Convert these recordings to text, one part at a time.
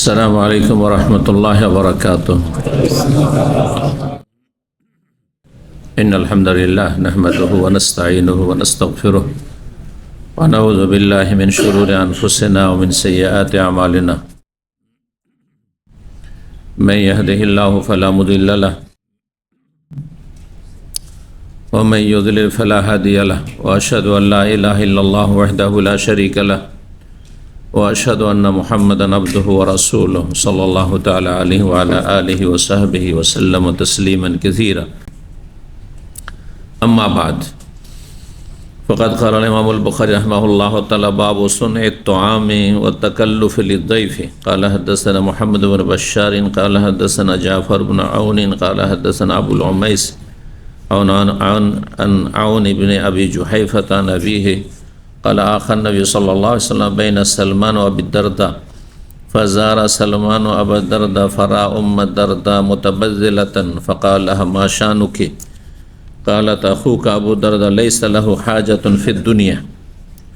السلام عليكم ورحمة الله وبركاته. إن الحمد لله نحمده ونستعينه ونستغفره ونعوذ بالله من شرور أنفسنا ومن سيئات أعمالنا. من يهده الله فلا مضل له ومن يضلل فلا هادي له وأشهد أن لا إله إلا الله وحده لا شريك له وأشهد أن محمدا عبده ورسوله صلى الله تعالى عليه وعلى آله وصحبه وسلم تسليما كثيرا. أما بعد فقد قال الإمام البخاري رحمه الله تعالى باب صنع الطعام والتكلف للضيف. قال حدثنا محمد بن بشار قال حدثنا جعفر بن عون قال حدثنا أبو العميس عن عون بن أبي جحيفة عن أبيه قال آخى النبي صلى الله عليه وسلم بين سلمان وأبي الدرداء فزار سلمان أبا الدرداء فرأى أم الدرداء متبذلة فقال لها ما شأنك؟ قالت أخوك أبو الدرداء ليس له حاجة في الدنيا.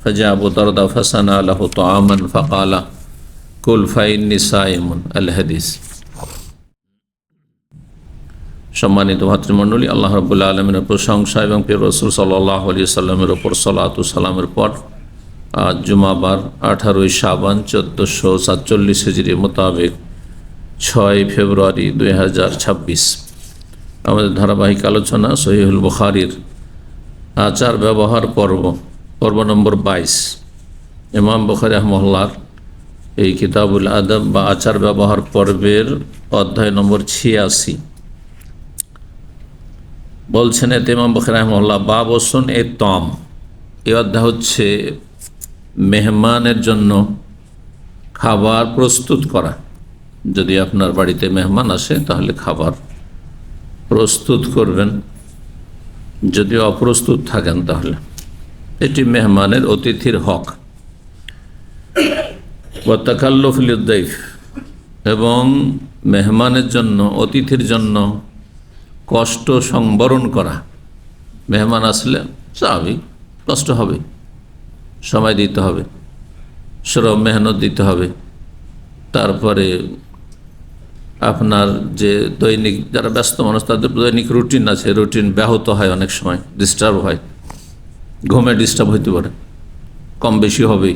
فجاء أبو الدرداء فصنع له طعاما فقال كل فإني صائم. الحديث. সম্মানিত ভাতৃমণ্ডলী, আল্লাহ রাব্বুল আলামিনের প্রশংসা এবং প্রিয় রাসূল সাল্লাল্লাহু আলাইহি সাল্লামের উপর সালাত ও সালামের পর আজ জুমাবার 18 শাবান 1447 হিজরি মোতাবেক 6 ফেব্রুয়ারি 2026 আমাদের ধারাবাহিক আলোচনা সহিহুল বুখারীর আচার ব্যবহার পর্ব নম্বর 22। ইমাম বুখারী রাহিমাহুল্লাহ এই কিতাবুল আদব বা আচার ব্যবহার পর্বের অধ্যায় নম্বর 86 বলছেন এতে ইমাম বুখারী রাহিমাহুল্লাহ বাব সুনঈ তাম। এই অধ্যায় হচ্ছে মেহমানের জন্য খাবার প্রস্তুত করা। যদি আপনার বাড়িতে মেহমান আসে তাহলে খাবার প্রস্তুত করবেন, যদি অপ্রস্তুত থাকেন তাহলে এটি মেহমানের অতিথির হক। ওয়া তাকাল্লুফ লিদ-দাইফ, এবং মেহমানের জন্য অতিথির জন্য কষ্ট সংবরণ করা। মেহমান আসলে স্বাভাবিক কষ্ট হবে, সময় দিতে হবে, শ্রম মেহনত দিতে হবে। তারপরে আপনার যে দৈনিক যারা ব্যস্ত মানুষ তাদের দৈনিক রুটিন আছে, রুটিন ব্যাহত হয়, অনেক সময় ডিস্টার্ব হয়, ঘুমে ডিস্টার্ব হইতে পারে, কম বেশি হবেই।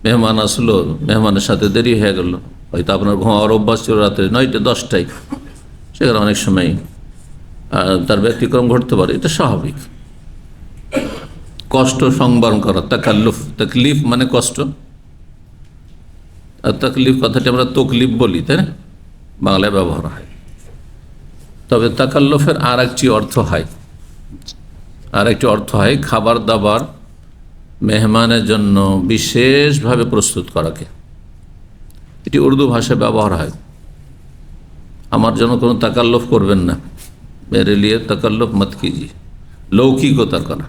মেহমান আসলো, মেহমানের সাথে দেরি হয়ে গেল, হয়তো আপনার ঘুমার অভ্যাস ছিল রাত্রে 9টা 10টায়, সেখানে অনেক সময় তার ব্যতিক্রম ঘটতে পারে, এটা স্বাভাবিক। কষ্ট সংবরণ করা, তাকাল্লুফ, তাকলিফ মানে কষ্ট, আর তাকলিফ কথাটি আমরা তকলিফ বলি, তাই না, বাংলায় ব্যবহার হয়। তবে তাকাল্লুফের আর একটি অর্থ হয় খাবার দাবার মেহমানের জন্য বিশেষভাবে প্রস্তুত করাকে। এটি উর্দু ভাষায় ব্যবহার হয়। আমার জন্য কোনো তাকাল্লুফ করবেন না, মেরে লিয়ে তাকাল্লুফ মত কিজিয়ে, লৌকিকতা করা,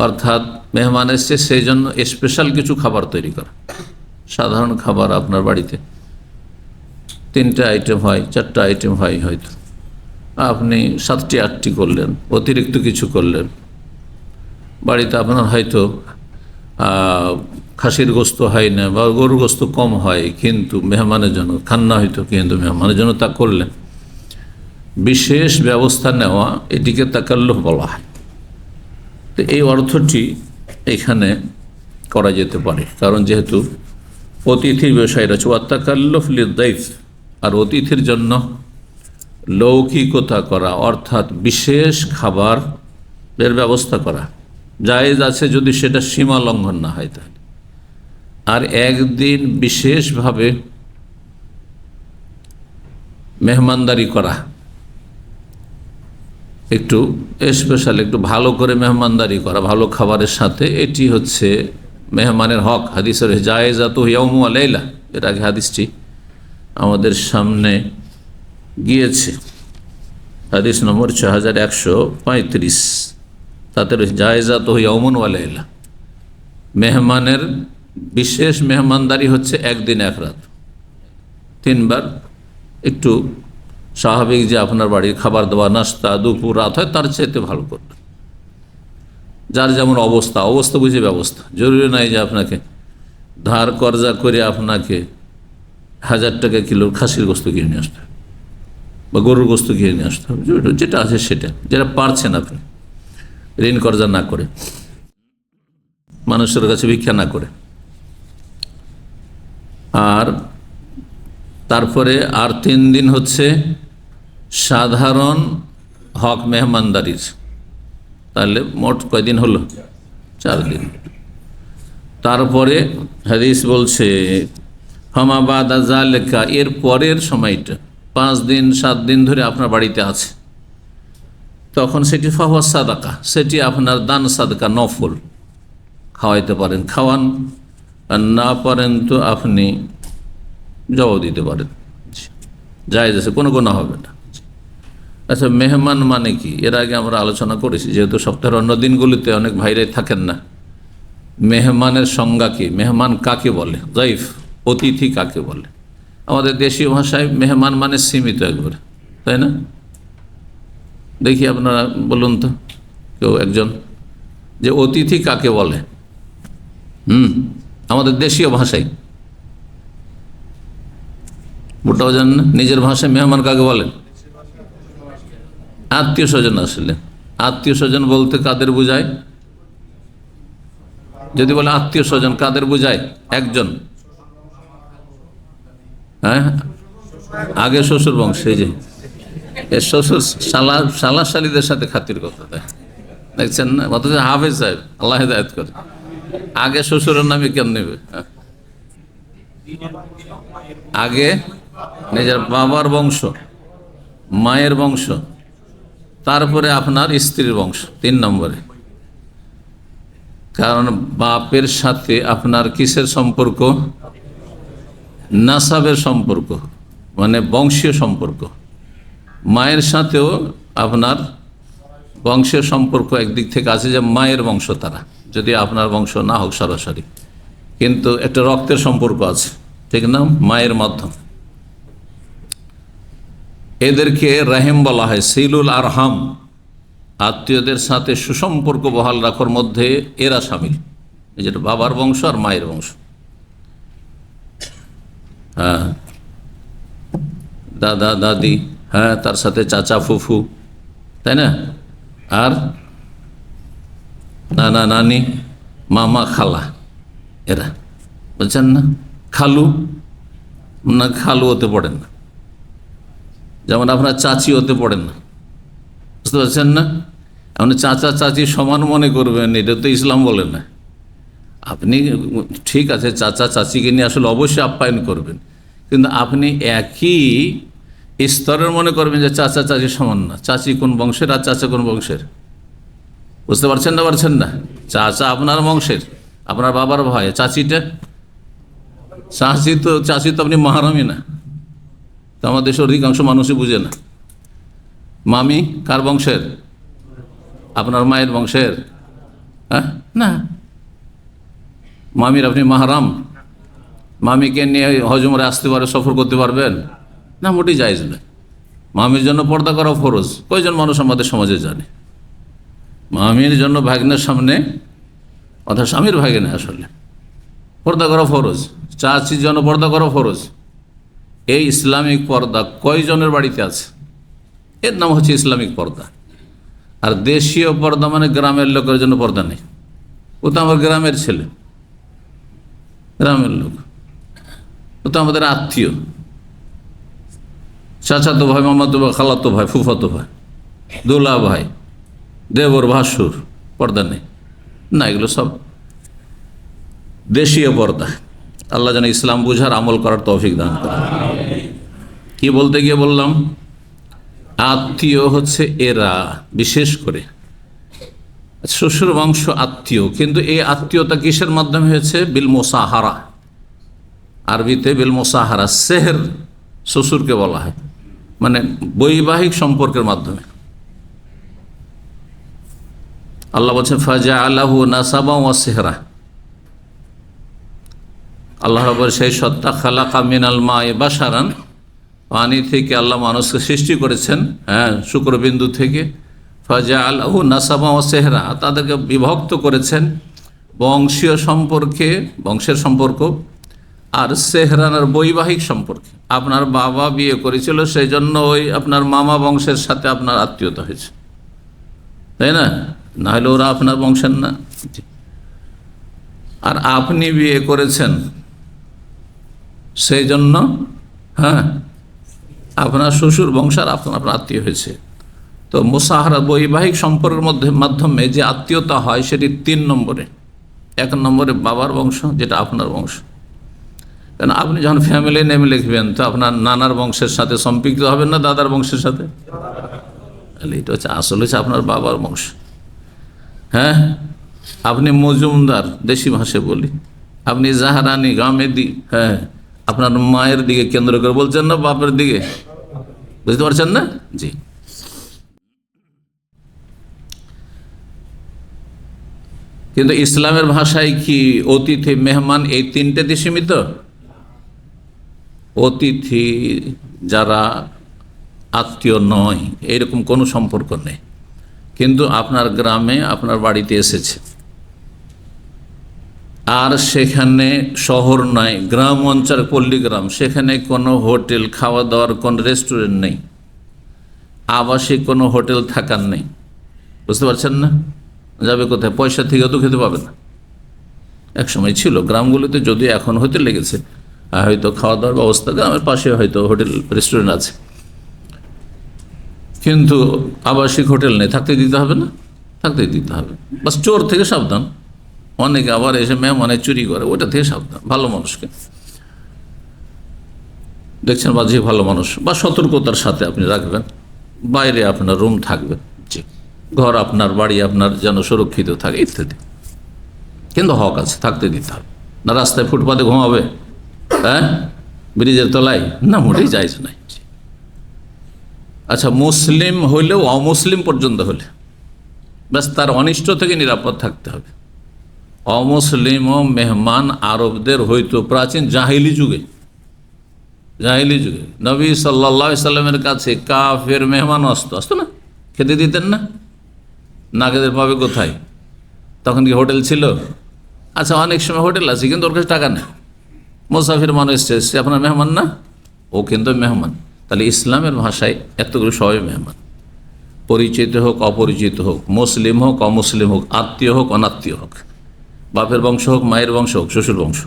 অর্থাৎ মেহমান এসছে সেই জন্য স্পেশাল কিছু খাবার তৈরি করা। সাধারণ খাবার আপনার বাড়িতে 3টে আইটেম হয়, 4টে আইটেম হয়, হয়তো আপনি 7টি 8টি করলেন, অতিরিক্ত কিছু করলেন। বাড়িতে আপনার হয়তো খাসির গোস্ত হয় না বা গরুর গোস্ত কম হয়, কিন্তু মেহমানের জন্য খান্না হয়তো, কিন্তু মেহমানের জন্য তা করলেন। বিশেষ ব্যবস্থা নেওয়া, এটিকে তাকাল্লুফ বলা হয়। তো এই অর্থটি এখানে করা যেতে পারে, কারণ যেহেতু অতিথির বিষয় রয়েছে। ওয়া তাকাল্লুফ লিদ-দাইফ, আর অতিথির জন্য লৌকিকতা করা, অর্থাৎ বিশেষ খাবারের ব্যবস্থা করা জায়েজ আছে যদি সেটা সীমা লঙ্ঘন না হয় তাহলে। আর একদিন বিশেষভাবে মেহমানদারি করা, একটু স্পেশাল, একটু ভালো করে মেহমানদারি করা ভালো খাবারের সাথে, এটি হচ্ছে মেহমানের হক। হাদিসের জায়েজাতু ইয়াউমু ওয়া লাইলা, এর আগে হাদিসটি আমাদের সামনে গিয়েছে, হাদিস নম্বর 6135। তাতে রয়েছে জায়েজাতু ইয়াউমুন ওয়া লাইলা, মেহমানের বিশেষ মেহমানদারি হচ্ছে একদিন এক রাত, 3 বার। একটু স্বাভাবিক যে আপনার বাড়ির খাবার দাবার নাস্তা দুপুর রাত হয়, তার চাইতে ভালো করবেন। যার যেমন অবস্থা বুঝে ব্যবস্থা, জরুরি নয় যে আপনাকে ধার কর্জা করে আপনাকে 1000 টাকা কিলোর খাসির গোস্ত কিনে নিয়ে আসতে হবে, বা গরুর গোস্ত কিনে নিয়ে আসতে হবে, যেটা আছে সেটা, যেটা পারছেন আপনি, ঋণ কর্জা না করে, মানুষের কাছে ভিক্ষা না করে। আর তারপরে আর 3 দিন হচ্ছে সাধারণ হক মেহমানদারির, তাহলে মোট কয়দিন হলো? 4 দিন। তারপরে হাদিস বলছে ফামা বাদা যালিকা, এর পরের সময়টা 5 দিন 7 দিন ধরে আপনার বাড়িতে আছে, তখন সেটি ফাহুয়া সাদাকা, সেটি আপনার দান সাদকা, নফল। খাওয়াইতে পারেন খাওয়ান, আর না পারেন তো আপনি জবাব দিতে পারেন, জায়েজ আছে, কোনো গুনাহ হবে না। আচ্ছা, মেহমান মানে কি? এর আগে আমরা আলোচনা করেছি, যেহেতু সপ্তাহের অন্য দিনগুলিতে অনেক ভাইরাই থাকেন না। মেহমানের সংজ্ঞা কি? মেহমান কাকে বলে? যাইফ, অতিথি কাকে বলে? আমাদের দেশীয় ভাষায় মেহমান মানে সীমিত একবারে, তাই না? দেখি আপনারা বলুন তো, কেউ একজন, যে অতিথি কাকে বলে? আমাদের দেশীয় ভাষায় ওটাও জানেন না। নিজের ভাষায় মেহমান কাকে বলেন? আত্মীয় স্বজন। আসলে আত্মীয় স্বজন বলতে কাদের বোঝায়? যদি বলে আত্মীয় স্বজন, কাদের বোঝায়? একজন, হ্যাঁ, আগে শ্বশুর বংশে, যে শ্বশুর শালা শালীদের সাথে খাতির কথা দেয়, দেখছেন না? অথচ হাফেজ সাহেব, আল্লাহ হেদায়েত করে, আগে শ্বশুরের নামে কেন নেবে? আগে নিজের বাবার বংশ, মায়ের বংশ, তারপরে আপনার স্ত্রীর বংশ 3 নম্বরে। কারণ বাপের সাথে আপনার কিসের সম্পর্ক? নাসাবের সম্পর্ক, মানে বংশীয় সম্পর্ক। মায়ের সাথেও আপনার বংশের সম্পর্ক একদিক থেকে আছে, যে মায়ের বংশ তারা, যদি আপনার বংশ না হোক সরাসরি, কিন্তু একটা রক্তের সম্পর্ক আছে, ঠিক না? মায়ের মাধ্যম। এদেরকে রাহিম বলা হয়, সিলুল আরহাম, আত্মীয়দের সাথে সুসম্পর্ক বহাল রাখার মধ্যে এরা সামিল, যেটা বাবার বংশ আর মায়ের বংশ। হ্যাঁ, দাদা দাদি, হ্যাঁ, তার সাথে চাচা ফুফু, তাই না? আর নানা নানি, মামা খালা, এরা, বুঝছেন না? খালু না, খালু হতে পড়েন না, যেমন আপনার চাচি হতে পড়েন না, বুঝতে পারছেন না? আপনি চাচা চাচি সমান মনে করবেন, এটা তো ইসলাম বলে না। আপনি ঠিক আছে, চাচা চাচিকে নিয়ে আসলে অবশ্যই আপ্যায়ন করবেন, কিন্তু আপনি একই স্তরের মনে করবেন যে চাচা চাচি সমান না। চাচি কোন বংশের আর চাচা কোন বংশের? বুঝতে পারছেন না? পারছেন না? চাচা আপনার বংশের, আপনার বাবার ভাই। চাচি তো আপনি মাহারামই না, তো আমাদের দেশের অধিকাংশ মানুষই বুঝে না। মামি কার বংশের? আপনার মায়ের বংশের? হ্যাঁ, না, মামির আপনি মাহারাম? মামিকে নিয়ে হজ উমরায় আসতে পারে, সফর করতে পারবেন না? মোটেই জায়েজ নয়। মামির জন্য পর্দা করা ফরজ। কয়জন মানুষ আমাদের সমাজে জানে? মামির জন্য ভাগ্নের সামনে, অর্থাৎ স্বামীর ভাগ্নে, আসলে পর্দা করা ফরজ। চাচির জন্য পর্দা করা ফরজ। এই ইসলামিক পর্দা কয়জনের বাড়িতে আছে? এর নাম হচ্ছে ইসলামিক পর্দা। আর দেশীয় পর্দা মানে গ্রামের লোকের জন্য পর্দা নেই। ও তো আমার গ্রামের ছেলে, গ্রামের লোক, ও তো আমাদের আত্মীয়, চাচাতো ভাই, মামাতো ভাই, খালাতো ভাই, ফুফাতো ভাই, দোলা ভাই, দেবর, ভাসুর, পর্দা নেই না। এগুলো সব দেশীয় পর্দা। আল্লাহ যেন ইসলাম বুঝার, আমল করার তৌফিক দান করে। কি বলতে গিয়ে বললাম, আত্মীয় হচ্ছে এরা, বিশেষ করে শ্বশুর বংশ আত্মীয়। কিন্তু এই আত্মীয়তা কিসের মাধ্যমে হয়েছে? বিল মোসাহারা, আরবিতে বিল মোসাহারা। সেহর শ্বশুরকে বলা হয়, মানে বৈবাহিক সম্পর্কের মাধ্যমে। আল্লাহ বলছেন ফাজা আল্লাহু নাসাবা ওয়া সেহরা। আল্লাহ রাব্বুল সেই সত্তা, খালাকা মিনাল মায়ে বাশারান, পানি থেকে আল্লাহ মানুষকে সৃষ্টি করেছেন, হ্যাঁ, শুক্রবিন্দু থেকে। ফাজা আল্লাহু নাসাবা ওয়া সেহরা, তাদেরকে বিভক্ত করেছেন বংশীয় সম্পর্কে, বংশের সম্পর্ক, আর সেহরানের বৈবাহিক সম্পর্কে আপনার বাবা বিয়ে করেছিল, সেই জন্য ওই আপনার মামা বংশের সাথে আপনার আত্মীয়তা হয়েছে, তাই না? না হলে ওরা আপনার বংশের না। আর আপনি বিয়ে করেছেন, সেই জন্য হ্যাঁ আপনার শ্বশুর বংশের আপনার আত্মীয় হয়েছে। তো মুসাহারা বৈবাহিক সম্পর্কের মাধ্যমে যে আত্মীয়তা হয় সেটি 3 নম্বরে। 1 নম্বরে বাবার বংশ, যেটা আপনার বংশ। কারণ আপনি যখন ফ্যামিলি নেম লিখবেন তো আপনার নানার বংশের সাথে সম্পৃক্ত হবেন না দাদার বংশের সাথে? এটা হচ্ছে আসলে হচ্ছে আপনার বাবার বংশ। হ্যাঁ, আপনি মজুমদার, দেশি ভাষায় বলি, আপনি জাহারানি, গামেদি, হ্যাঁ, আপনার মায়ের দিকে কেন্দ্র করে বলছেন না বাপের দিকে? বুঝতে পারছেন না? জি। কিন্তু ইসলামের ভাষায় কি অতিথি, মেহমান এই 3টেতে সীমিত? অতিথি যারা আত্মীয় নয়, এরকম কোনো সম্পর্ক নেই, কিন্তু আপনার গ্রামে আপনার বাড়িতে এসেছে, আর সেখানে শহর নয়, গ্রাম অঞ্চল, পল্লীগ্রাম, সেখানে কোনো হোটেল, খাওয়া দাওয়ার কোনো রেস্টুরেন্ট নেই, আবাসিক কোনো হোটেল থাকার নেই, বুঝতে পারছেন না? যাবে কোথায়? পয়সা থেকে তো খেতে পাবে না। এক সময় ছিল গ্রামগুলোতে, যদি এখন হতে লেগেছে, হয়তো খাওয়া দাওয়ার ব্যবস্থা, গ্রামের পাশে হয়তো হোটেল রেস্টুরেন্ট আছে, কিন্তু আবাসিক হোটেল নেই, থাকতে দিতে হবে না? থাকতে দিতে হবে। বাস চোর থেকে সাবধান। অনেকে আবার এসে মেহমানে চুরি করে, ওটা থেকে সাবধান। ভালো মানুষকে দেখছেন, বা যে ভালো মানুষ, বা সতর্কতার সাথে আপনি রাখবেন, বাইরে আপনার রুম থাকবে, জি, ঘর আপনার, বাড়ি আপনার যেন সুরক্ষিত থাকে ইত্যাদি। কিন্তু হক আছে, থাকতে দিতে হবে। না রাস্তায় ফুটপাতে ঘুমাবে, হ্যাঁ, ব্রিজের তলায়, না, মোটেই যাইজ নাই। আচ্ছা, মুসলিম হইলেও অমুসলিম পর্যন্ত হলে ব্যাস তার অনিষ্ট থেকে নিরাপদ থাকতে হবে। অমুসলিম ও মেহমান আরবদের হয়তো প্রাচীন জাহিলি যুগে নবী সাল্লাল্লাহু আলাইহি সাল্লামের কাছে কাফের মেহমান আসতো না, খেতে দিতেন না? না খেতে পাবে কোথায়? তখন কি হোটেল ছিল? আচ্ছা, অনেক সময় হোটেল আছে, কিন্তু ওর কাছে টাকা নেই, মুসাফির মানুষ এসছে, সে আপনার মেহমান না? ও কিন্তু মেহমান। তাহলে ইসলামের ভাষায় এতগুলো সবাই মেহমান, পরিচিত হোক অপরিচিত হোক, মুসলিম হোক অমুসলিম হোক, আত্মীয় হোক অনাত্মীয় হোক, বাপের বংশ হোক, মায়ের বংশ হোক, শ্বশুর বংশ,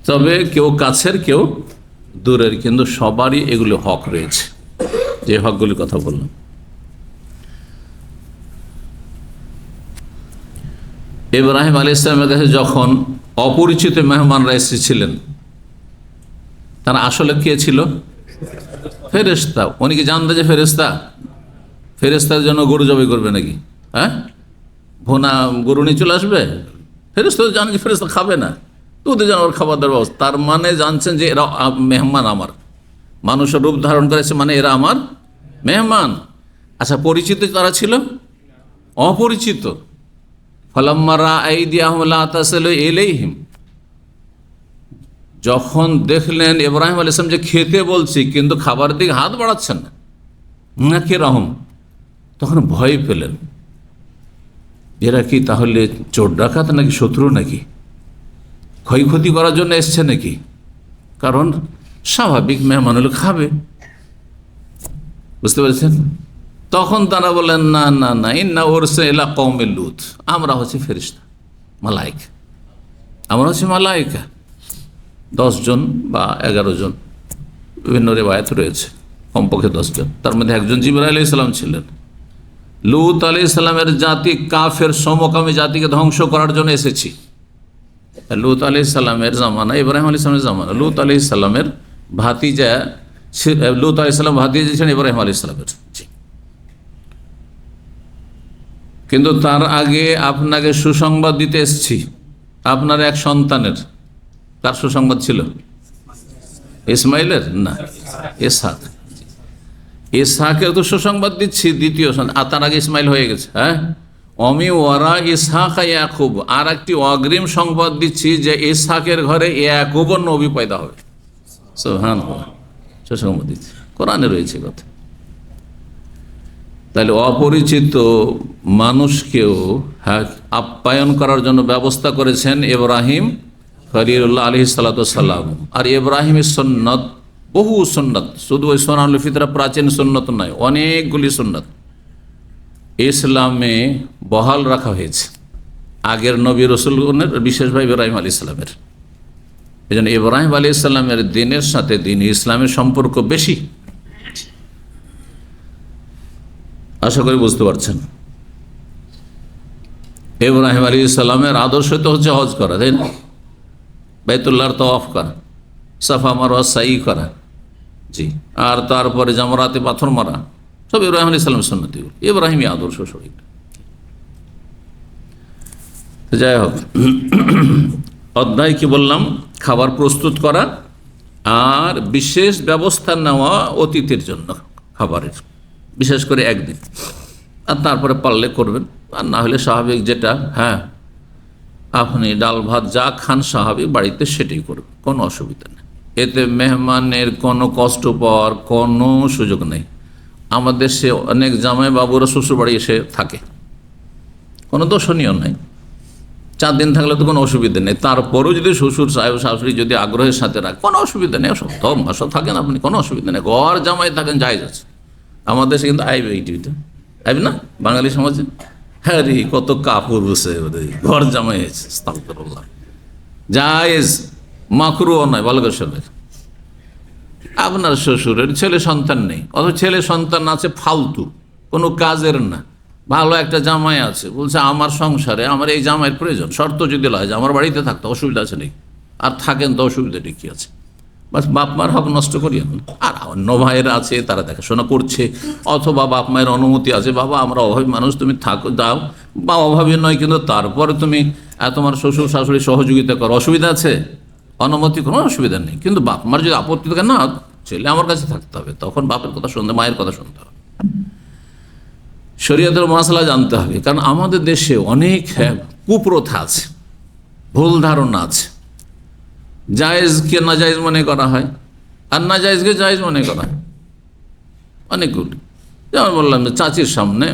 তবে কেউ কাছের কেউ দূরের, কিন্তু সবারই এগুলো হক রয়েছে, যে হকগুলির কথা বললাম। ইব্রাহিম আলাইহিস সালামের কাছে যখন অপরিচিত মেহমানরা এসেছিলেন, তারা আসলে কে ছিল? ফেরেশতা। উনি কি জানতেন যে ফেরেশতা? ফেরেশতার জন্য গরু জবাই করবে নাকি? হ্যাঁ, ভোনা গরু নিয়ে চলে আসবে? ফেরেশতা জানেন যে ফেরেশতা খাবে না, তো ওদের যেন ওর খাবার দাবার ব্যবস্থা। তার মানে জানছেন যে এরা মেহমান আমার, মানুষের রূপ ধারণ করেছে, মানে এরা আমার মেহমান। আচ্ছা, পরিচিত তারা ছিল? অপরিচিত। ফালাম্মা রাআইদিয়াহুম লা তাসিলু ইলাইহিম, যখন দেখলেন ইব্রাহিম আলাইহিস সালাম যে খেতে বলছি কিন্তু খাবার দিকে হাত বাড়াচ্ছেন না, নাকিরাহুম, তখন ভয় পেলেন। এরা কি তাহলে চোর ডাকাত নাকি শত্রু, নাকি ক্ষয়ক্ষতি করার জন্য এসছে নাকি? কারণ স্বাভাবিক মেহমান হলে খাবে, বুঝতে পেরেছেন? তখন তারা বললেন, না না না, ইন্না উরসিলা কওমে লূত, আমরা হচ্ছে ফেরেশতা, মালায়েকা, আমরা হচ্ছে মালায়েকা। 10 জন বা 11 জন, বিভিন্ন রিওয়ায়াত রয়েছে, কমপক্ষে 10 জন। তার মধ্যে একজন জিবরাইল আলাইহিস সালাম ছিলেন। লূত আলাইহিস সালামের জাতি কাফের সমকামী জাতিকে ধ্বংস করার জন্য এসেছি। লূত আলাইহিস সালামের জামানা, ইব্রাহিম আলাইহিস সালামের জামানা, লূত আলাইহিস সালামের ভাতিজা, লূত আলাইহিস সালাম ভাতিজা ছিলেন ইব্রাহিম আলাইহিস সালামের। কিন্তু তার আগে আপনাকে সুসংবাদ দিতে এসেছি আপনার এক সন্তানের। তার সুসংবাদ ছিল ইসমাইলের? না, ইসহাক। ইসহাকের তো সুসংবাদ দিচ্ছি, দ্বিতীয় সন্তান। তার আগে ইসমাইল হয়ে গেছে। হ্যাঁ, অমি ওয়ারা ইসহাক ইয়াকুব, আর একটি অগ্রিম সংবাদ দিচ্ছি যে ইসহাকের ঘরে ইয়াকুব নবী পয়দা হবে। সুবহানাল্লাহ, সুসংবাদ দিচ্ছি, কোরআনে রয়েছে কথা। তাহলে অপরিচিত মানুষকেও আপ্যায়ন করার জন্য ব্যবস্থা করেছেন ইব্রাহিম খলিলুল্লাহ আলাইহিস সালাতু ওয়াস সালাম। আর ইব্রাহিমের সুন্নত, বহু সুন্নত, শুধু ওই সুন্নাতুল ফিতরা প্রাচীন সুন্নত নয়, অনেকগুলি সুন্নত ইসলামে বহাল রাখা হয়েছে আগের নবী রসুলগণের, বিশেষভাবে ইব্রাহিম আলাইহিস সালামের। এই জন্য ইব্রাহিম আলাইহিস সালামের দিনের সাথে দিন ইসলামের সম্পর্ক বেশি। আশা করি বুঝতে পারছেন। ইব্রাহিম আলাইহিস সালামের আদর্শ তো হচ্ছে হজ করা, তাই না? বাইতুল্লাহর তওয়াফ করা, সাফা মারওয়া সাই করা, জি, আর তারপরে জামরাতে পাথর মারা, সব ইব্রাহিম আলাইহিস সালামের সুন্নতি, ইব্রাহিমী আদর্শ শরীর। যাই হোক, অধ্যায় কি বললাম? খাবার প্রস্তুত করা আর বিশেষ ব্যবস্থা নেওয়া অতিথির জন্য খাবারের, বিশেষ করে একদিন, আর তারপরে পারলে করবেন, আর না হলে স্বাভাবিক যেটা, হ্যাঁ আপনি ডাল ভাত যা খান স্বাভাবিক বাড়িতে সেটাই করবেন, কোনো অসুবিধা নেই। এতে মেহমানের কোনো কষ্ট পাওয়ার কোনো সুযোগ নেই। আমাদের সে অনেক জামাই বাবুরা শ্বশুর বাড়ি এসে থাকে, কোনো দোষণীয় নাই, 4 দিন থাকলে তো কোনো অসুবিধা নেই। তারপরেও যদি শ্বশুর সাহেব শাশুড়ি যদি আগ্রহের সাথে রাখে, কোনো অসুবিধা নেই। সপ্তাহ মাসও থাকেন আপনি, কোনো অসুবিধা নেই, ঘর জামাই থাকেন, জায়েজ আছে। আমাদের দেশে কিন্তু আইবে এই টিভিতে, আইবে না বাঙালি সমাজে? হ্যাঁ রে, কত কাপড় বসে ঘর জামাই হয়েছে, আস্তাগফিরুল্লাহ, জায়েজ, মাকরুহ নয়, বলগেশ্বরের। আপনার শ্বশুরের ছেলে সন্তান নেই, অথচ ছেলে সন্তান আছে ফালতু, কোনো কাজের না, ভালো একটা জামাই আছে, বলছে আমার সংসারে আমার এই জামাইয়ের প্রয়োজন, শর্ত যদি লয় যে আমার বাড়িতে থাকতে, অসুবিধা আছে নেই, আর থাকেন তো অসুবিধাটি কী আছে? বাস বাপ মার হক নষ্ট করিয়েন। আর অন্য ভাইয়েরা আছে, তারা দেখাশোনা করছে, অথবা বাপ মায়ের অনুমতি আছে, বাবা আমরা অভাবী মানুষ, তুমি থাকো দাও, বা অভাবী নয় কিন্তু তারপরে তুমি তোমার শ্বশুর শাশুড়ি সহযোগিতা করো, অসুবিধা আছে? অনুমতি, কোনো অসুবিধা নেই। কিন্তু বাপ মার যদি আপত্তি থাকে, না ছেলে আমার কাছে থাকতে হবে, তখন বাপের কথা শুনতে, মায়ের কথা শুনতে হবে, শরীয়তের মাসলা জানতে হবে। কারণ আমাদের দেশে অনেক কুপ্রথা আছে, ভুল ধারণা আছে, জায়েজকে নাজায়েজ মনে করা হয়, আর নাজায়েজকে জায়েজ মনে করা হয় অনেকগুলি। যেমন বললাম যে চাচির সামনে,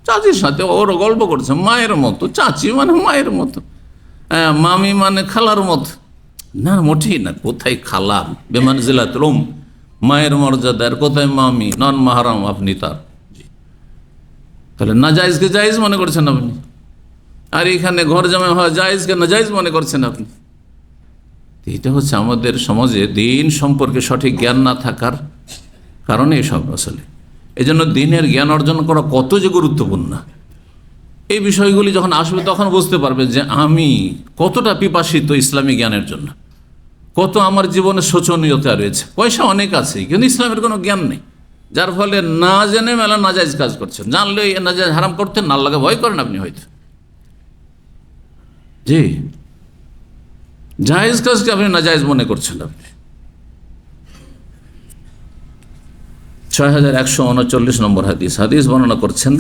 চাচির সাথে ওর গল্প করছে মায়ের মতো, চাচি মানে মায়ের মতো, মামি মানে খালার মতো, না মোটেই না। কোথায় খালা, বেমানজিলাতুল মায়ের মর্যাদার, কোথায় মামি, নন মাহারাম আপনি তার। তাহলে নাজায়েজকে জায়েজ মনে করছেন আপনি, আর এখানে ঘর জামাই হওয়া জায়েজকে নাজায়েজ মনে করছেন আপনি। এটা হচ্ছে আমাদের সমাজে দিন সম্পর্কে সঠিক জ্ঞান না থাকার কারণে এসব আসলে। এই জন্য দিনের জ্ঞান অর্জন করা কত যে গুরুত্বপূর্ণ, এই বিষয়গুলি যখন আসবে তখন বুঝতে পারবে যে আমি কতটা পিপাসিত ইসলামী জ্ঞানের জন্য, কত আমার জীবনে শোচনীয়তা রয়েছে। পয়সা অনেক আছে কিন্তু ইসলামের কোনো জ্ঞান নেই, যার ফলে না জেনে মেলা নাজায়েজ কাজ করছেন। জানলে নাজায়েজ হারাম করতেন, না আল্লাহকে ভয় করেন আপনি হয়তো, জি, জায়েজ কাজকে আপনি নাজায়েজ মনে করছেন। আপনি 6139 নম্বর হাদিস বর্ণনা করছেন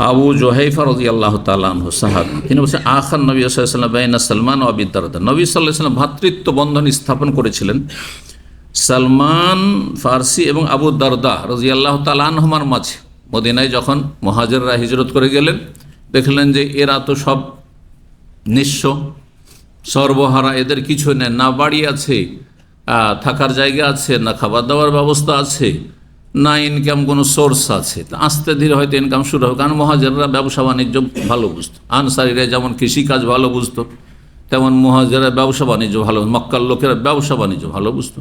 আবু জুহাইফা রাদিয়াল্লাহু তাআলা আনহু, সাহাবী। তিনি বলছেন আখান নবী সাল্লাল্লাহু আলাইহি ওয়াসাল্লাম বাইনা সালমান ও আবি দারদা, নবী সাল্লাল্লাহু আলাইহি ওয়াসাল্লাম ভ্রাতৃত্ব বন্ধন স্থাপন করেছিলেন সালমান ফার্সি এবং আবু দারদা রাদিয়াল্লাহু তাআলা আনহুমার মাঝে। মদিনায় যখন মুহাজিররা হিজরত করে গেলেন, দেখলেন যে এরা তো সব নিঃস্ব, সর্বহারা, এদের কিছু নেই, না বাড়ি আছে, থাকার জায়গা আছে, না খাবার দাবার ব্যবস্থা আছে, না ইনকাম কোনো সোর্স আছে। আস্তে ধীরে হয়তো ইনকাম শুরু হবে, কারণ মুহাজিররা ব্যবসা বাণিজ্য ভালো বুঝতো। আনসারীরা যেমন কৃষিকাজ ভালো বুঝতো, তেমন মুহাজিররা ব্যবসা বাণিজ্য ভালো, মক্কার লোকেরা ব্যবসা বাণিজ্য ভালো বুঝতো।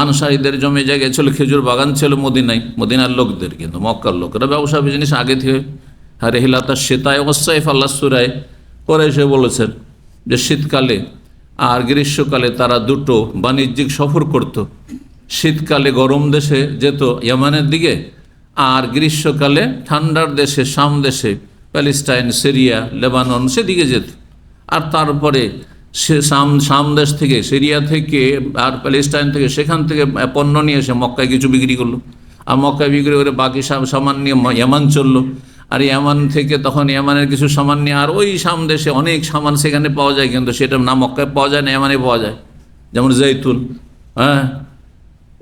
আনসারীদের জমি জায়গায় ছিল, খেজুর বাগান ছিল মদিনায়, মদিনার লোকদের, কিন্তু মক্কার লোকেরা ব্যবসা বিজনেস আগে থেকে। আর রেহিলাতা শীতায় ওয়াসাইফ, আল্লাহ সূরায় কুরাইশে বলেছেন যে শীতকালে আর গ্রীষ্মকালে তারা দুটো বাণিজ্যিক সফর করত। শীতকালে গরম দেশে যেত ইয়ামানের দিকে, আর গ্রীষ্মকালে ঠান্ডার দেশে, শাম দেশে, প্যালেস্টাইন, সিরিয়া, লেবানন, সেদিকে যেত। আর তারপরে সে শাম দেশ থেকে, সিরিয়া থেকে আর প্যালেস্টাইন থেকে, সেখান থেকে পণ্য নিয়ে এসে মক্কায় কিছু বিক্রি করলো, আর মক্কায় বিক্রি করে বাকি সামান নিয়ে ইয়ামান চললো। আর ইয়ামান থেকে তখন ইয়ামানের কিছু সামান নিয়ে, আর ওই শাম দেশে অনেক সামান সেখানে পাওয়া যায়, কিন্তু সেটা না মক্কায় পাওয়া যায় না ইয়ামানে পাওয়া যায়, যেমন জৈতুন, হ্যাঁ,